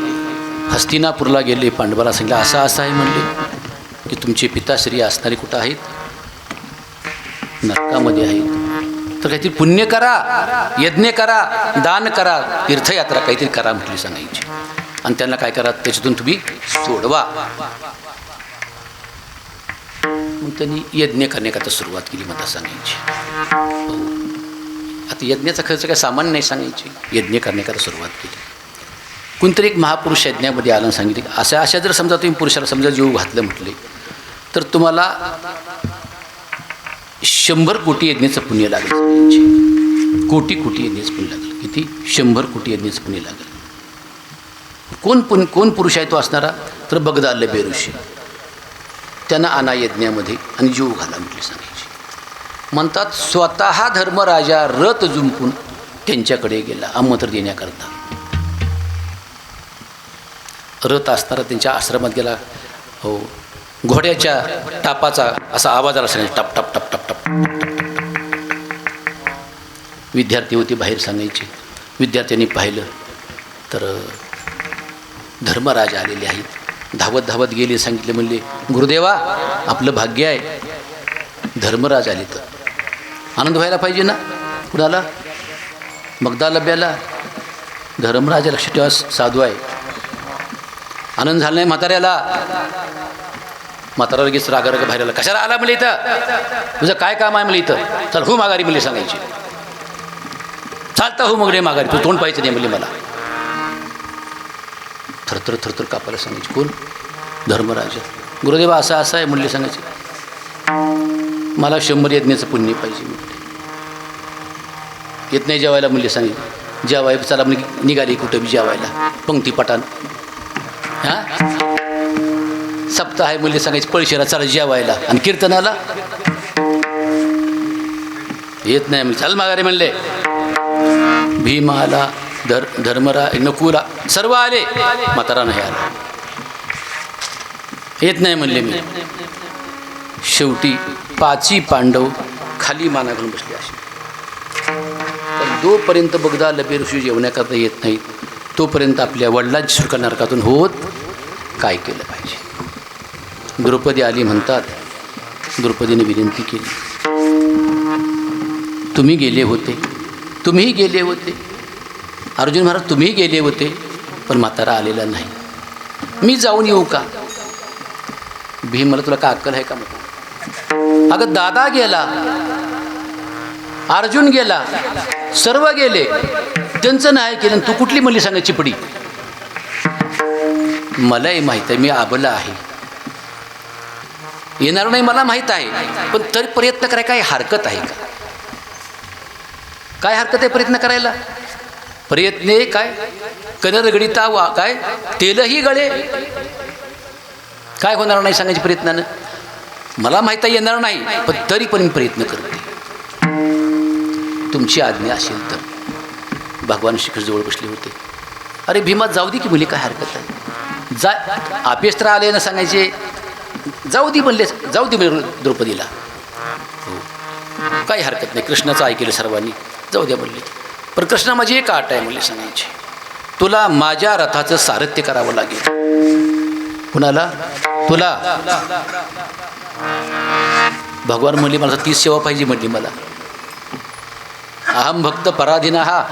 हस्तिनापूरला गेले. पांडवाला सांगितलं असं असं आहे म्हणले की तुमचे पिताश्री असणारे कुठं आहेत? नरकामध्ये आहेत. तर काहीतरी पुण्य करा, यज्ञ करा, दान करा, तीर्थयात्रा काहीतरी करा म्हटली सांगायची. आणि त्यांना काय करा? त्याच्यातून तुम्ही सोडवा. मग त्यांनी यज्ञ करण्याकरता सुरुवात केली मला सांगायची. आता यज्ञाचा खर्च काय सामान्य नाही सांगायची. यज्ञ करण्याकरता सुरुवात केली. कोणतरी एक महापुरुष यज्ञामध्ये आलं आणि सांगितले अशा जर समजा तुम्ही पुरुषाला समजा जीव घातलं म्हटले तर तुम्हाला 100 कोटी यज्ञाचं पुण्य लागेल सांगायचे. कोटी यज्ञाचं पुण्य लागेल. किती? 100 कोटी यज्ञाचं पुण्य लागेल. कोण पुरुष आहे तो असणारा? तर बगदाद बेऋषी. त्यांना आणा यज्ञामध्ये आणि जीव घाला म्हटले सांगायचे. म्हणतात स्वतः धर्मराजा रथ जुंपून त्यांच्याकडे गेला आमंत्रण देण्याकरता. रथ असताना त्यांच्या आश्रमात गेला. हो, घोड्याच्या टापाचा असा आवाज आला सांगायचा, टप टप टप टप टप. विद्यार्थी होते बाहेर सांगायचे. विद्यार्थ्यांनी पाहिलं तर धर्मराज आलेले आहेत. धावत धावत गेले. सांगितले म्हणले गुरुदेवा आपलं भाग्य आहे, धर्मराज आले. तर आनंद व्हायला पाहिजे ना कुणाला? मगदा लब्याला धर्मराजा लक्ष ठेवा साधू आहे. आनंद झाला नाही म्हाताऱ्याला. म्हातारा लगेच राग बाहेर आला. कशाला आला म्हणले इथं? तुझं काय काम आहे म्हणले इथं? चल हो माघारी म्हणले सांगायची. चालता हो मग रे माघारी, तू तोंड पाहायचं नाही म्हणले मला. थरथर थरथर कापायला सांगायची. कोण? धर्मराजा. गुरुदेवा असं असं आहे म्हणले सांगायचे. मला 100 यज्ञाचं पुण्य पाहिजे म्हणले. येत नाही जेवायला म्हणले सांगितले. जेवाय चला म्हणजे निघाली कुठं बी जेवायला. पंक्ती पठाण हां सप्ताह आहे म्हणले सांगायचे. पळशीला चला जेवायला. आणि कीर्तनाला येत नाही म्हणजे चल माघारी म्हणले. भीम आला, नकुला सर्व आले, म्हातारा नाही आला. येत नाही म्हणले मी. शेवटी 5 पांडव खाली माना घालून बसले असे. तर जोपर्यंत बगदा लबे ऋषी जेवण्याकरता येत नाहीत तोपर्यंत आपल्या वडिलांची सुटका नरकातून होत काय केलं पाहिजे? द्रौपदी आली. म्हणतात द्रौपदीने विनंती केली, तुम्ही गेले होते, तुम्हीही गेले होते, अर्जुन महाराज तुम्हीही गेले होते, पण म्हातारा आलेला नाही. मी जाऊन येऊ का? भीम मला तुला का अक्कल आहे का? म्हटलं अगं दादा गेला, अर्जुन गेला, सर्व गेले, त्यांचं नाही केलं, तू कुठली म्हणली सांगा चिपडी? मलाही माहीत आहे मी आबला आहे, येणार नाही मला माहीत आहे, पण तरी प्रयत्न करायला काय हरकत आहे का? काय हरकत आहे प्रयत्न करायला? प्रयत्ने काय कदर गडिता वा काय तेलही गळे, काय होणार नाही सांगायचे प्रयत्नानं? मला माहीत आहे येणार नाही, पण तरी पण मी प्रयत्न करते. तुमची आज्ञा असेल तर. भगवान श्रीकृष्ण जवळ बसले होते. अरे भीमा जाऊ दे की मुली, काय हरकत आहे, जा. अपेस्त्र आले ना सांगायचे, जाऊ दे म्हणले, जाऊ दे म्हणजे द्रौपदीला. हो काही हरकत नाही, कृष्णाचं ऐकलं सर्वांनी, जाऊ द्या म्हणले. पण कृष्णा माझी एक अट आहे म्हणले सांगायची, तुला माझ्या रथाचं सारथ्य करावं लागेल. कुणाला? तुला. भगवान म्हणले मला तीच सेवा पाहिजे म्हणली मला. अहम भक्त पराधीन हा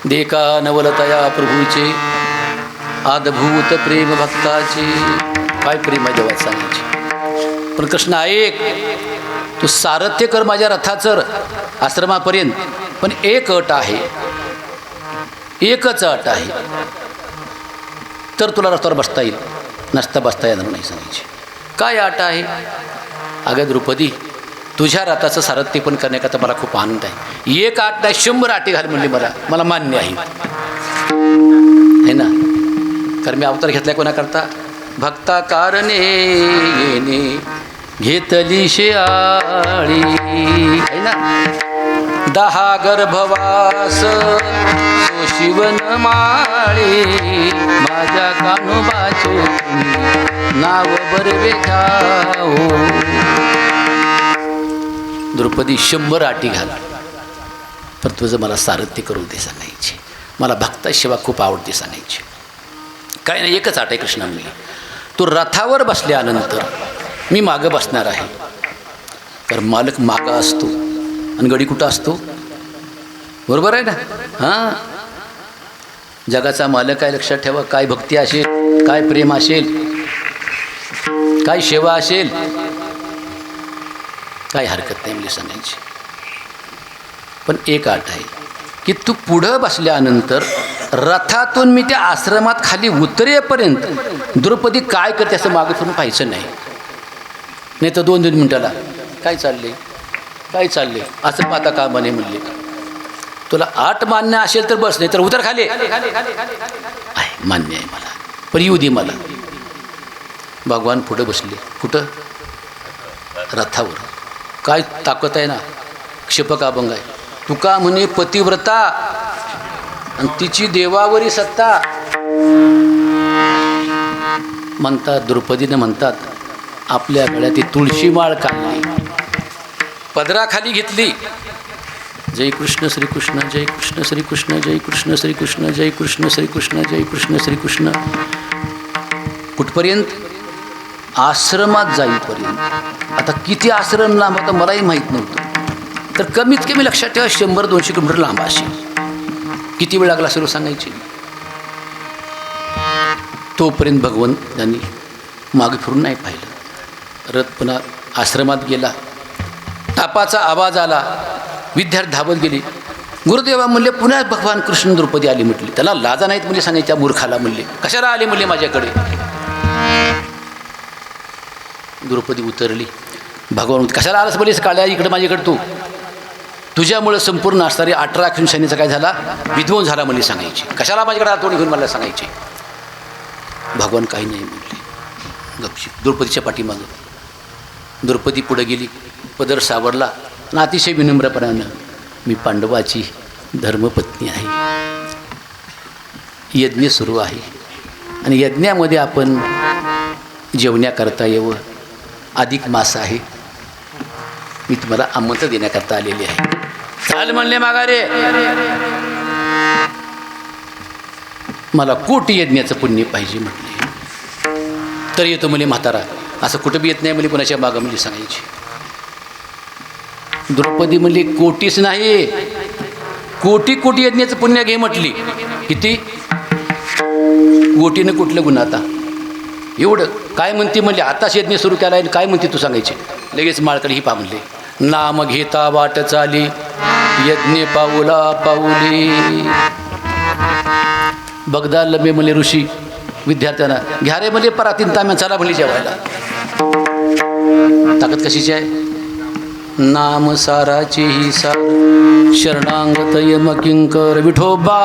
देखा नवलतया प्रभूचे आदभूत प्रेम भक्ताचे. काय प्रेम आहे देवात सांगायचे. पण कृष्ण ऐक, तू सारथ्य कर माझ्या रथाचं आश्रमापर्यंत, पण एक अट आहे, एकच अट आहे, तर तुला रथावर बसता येईल, नसता बसता येणार नाही सांगायचे. काय अट आहे? अगं द्रौपदी, तुझ्या रथाचं सारथ्य पण करण्याकरता मला खूप आनंद आहे. एक अट नाही, 100 अटी घाल म्हणली मला मान्य आहे ना. कारण मी अवतार घेतलाय कोणाकरता? भक्ता कारणे येणे घेतली शेआळी आहे ना. 10 गर्भवास शिवन माळी माझ्या कान्होबाचे नाव बरवे घ्यावो. द्रौपदी 100 अटी घाल, पण तुझं मला सारथ्य करू दे सांगायचे. मला भक्ताशिवा खूप आवडते सांगायची. काय नाही, एकच आट आहे कृष्णा म्हणली, तू रथावर बसल्यानंतर मी मागं बसणार आहे. तर मालक मागं असतो आणि गडी कुठं असतो? बरोबर आहे ना. हां, जगाचा मालक काय लक्षात ठेवा. काय भक्ती असेल, काय प्रेम असेल, काय सेवा असेल, काही हरकत नाही म्हणजे सांगायची. पण एक अट आहे की तू पुढं बसल्यानंतर रथातून मी त्या आश्रमात खाली उतरेपर्यंत द्रौपदी काय करते असं मागं फिरून पाहायचं नाही. नाही तर 2-2 मिनिटाला काय चालले, काय चालले असं पाहता का म्हणे म्हणले. तुला अट मान्य असेल तर बस, नाही तर उतर खाली. मान्य आहे मला, पण येऊ दे मला. भगवान पुढं बसले. कुठं? रथावर. काय ताकद आहे ना, क्षेपक अभंग आहे. तुका म्हणे पतिव्रता आणि तिची देवावरी सत्ता. म्हणतात द्रौपदीनं म्हणतात आपल्या गळ्यात ती तुळशी माळ काढली, पदराखाली घेतली. जय कृष्ण श्रीकृष्ण, जय कृष्ण श्रीकृष्ण, जय कृष्ण श्रीकृष्ण, जय कृष्ण श्रीकृष्ण, जय कृष्ण श्रीकृष्ण. कुठपर्यंत? आश्रमात जाईपर्यंत. आता किती आश्रम लांब होता मलाही माहीत नव्हतं, तर कमीत कमी लक्षात ठेवा 100-200 किलोमीटर लांब असेल. किती वेळ लागला सर्व सांगायची. तोपर्यंत भगवंतांनी मागे फिरून नाही पाहिलं. रथ पुन्हा आश्रमात गेला. तापाचा आवाज आला. विद्यार्थी धावत गेले. गुरुदेवा म्हणले पुन्हा भगवान कृष्ण द्रौपदी आली म्हटली. त्याला लाजा नाहीत म्हणजे सांगायच्या. मूर्खाला म्हणले कशाला आले म्हणले माझ्याकडे. द्रौपदी उतरली. भगवान कशाला आलास बोलीस काळ्या इकडं माझ्याकडे तू. तुझ्यामुळे संपूर्ण असणारी 18 सैन्याचा काय झाला, विध्वंस झाला म्हणले सांगायची. कशाला माझ्याकडे आतोडी घेऊन मला सांगायचे. भगवान काही नाही म्हणले. गपशी द्रौपदीच्या पाठीमागं. द्रौपदी पुढे गेली. पदर सावरला आणि अतिशय विनम्रपणानं मी पांडवाची धर्मपत्नी आहे. यज्ञ सुरू आहे आणि यज्ञामध्ये आपण जेवण्याकरता येवं. अधिक मास आहे. मी तुम्हाला आमंत्रण देण्याकरता आलेले आहे. चाल म्हणले माघारे. मला कोटी यज्ञाचं पुण्य पाहिजे म्हटले. तर येतो मुली म्हातारा. असं कुठं बी येत नाही मुली कोणाच्या मागं मुली सांगायची. द्रौपदी म्हणली कोटीच नाही, कोटी यज्ञाचं पुण्य घे म्हटली. किती? कोटीनं कुठलं गुन्हा आता एवढं काय म्हणते म्हणले. आताच यज्ञ सुरू केला आहे काय म्हणते तू सांगायचे. लगेच माळकडे ही पा म्हणले. नाम घेता वाट चाली यज्ञ पाऊला पाऊली. बगदा लंबे म्हणले ऋषी विद्यार्थ्यांना घ्या रे म्हणले परातीन ताम्या चला म्हणली जेवायला. ताकद कशीची आहे. नाम साराची ही सार शरणांगत यम किंकर विठोबा.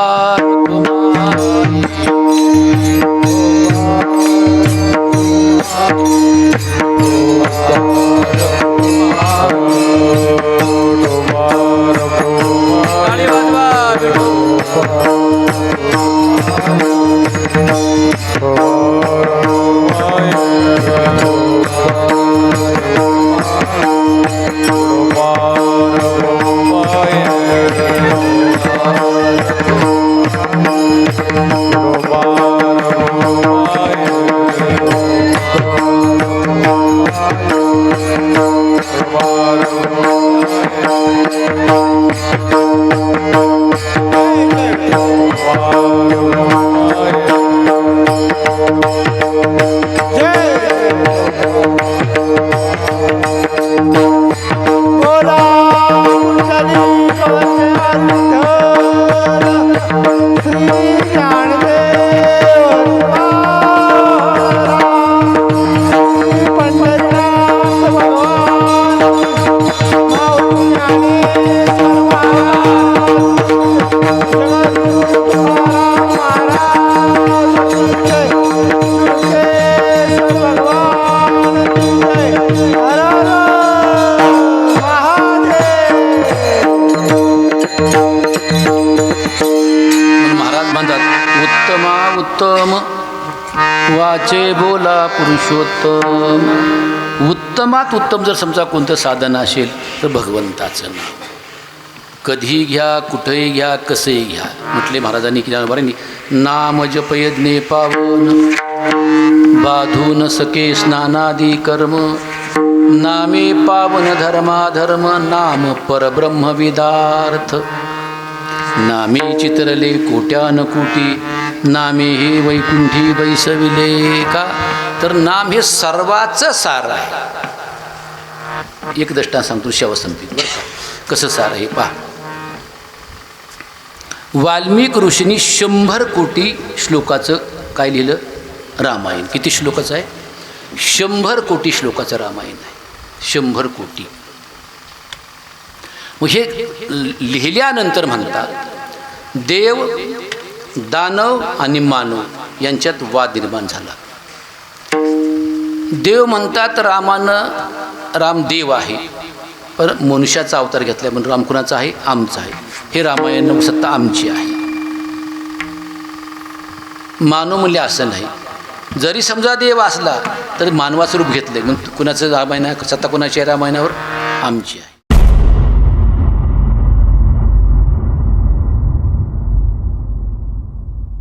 बोला कुंडली श्री ज्ञानदेव श्री पंढरीनाथ भगवान माऊली ज्ञानेश्वर महाराज जगद्गुरु तुकाराम महाराज जय सिद्धेश्वर भगवान जय हर हर म्हणून महाराज म्हणतात उत्तमा उत्तम वाचे बोला पुरुषोत्तम. उत्तमात उत्तम जर समजा कोणतं साधन असेल तर भगवंताचं नाव. कधीही घ्या, कुठेही घ्या, कसेही घ्या. म्हटले महाराजांनी की बरं, नाम जप यज्ञे पावन बाधू न सके स्नानादी कर्म. नामे पावन धर्माधर्म नाम परब्रह्म विदार्थ. नामे चित्रले कोट्यान कोटी नामे हे वैकुंठी बैसविले. का तर नाम हे सर्वाचं सार आहे. एक दृष्टांत सांगतो शवसंतीत बरं का, कसं सार आहे पहा. वाल्मिक ऋषींनी 100 कोटी श्लोकाचं काय लिहिलं? रामायण. किती श्लोकाचं आहे? 100 कोटी श्लोकाचं रामायण आहे. 100 कोटी. मग हे लिहिल्यानंतर म्हणतात देव, दानव आणि मानव यांच्यात वाद निर्माण झाला. देव म्हणतात राम देव आहे, पण मनुष्याचा अवतार घेतला म्हणून राम कुणाचा आहे? आमचा आहे. हे रामायण सत्ता आमची आहे. मानव म्हणले असं नाही. जरी समजा देव असला तरी मानवाचं रूप घेतलं, मग कुणाचं रामायण? सत्ता कुणाची आहे रामायणावर? आमची आहे.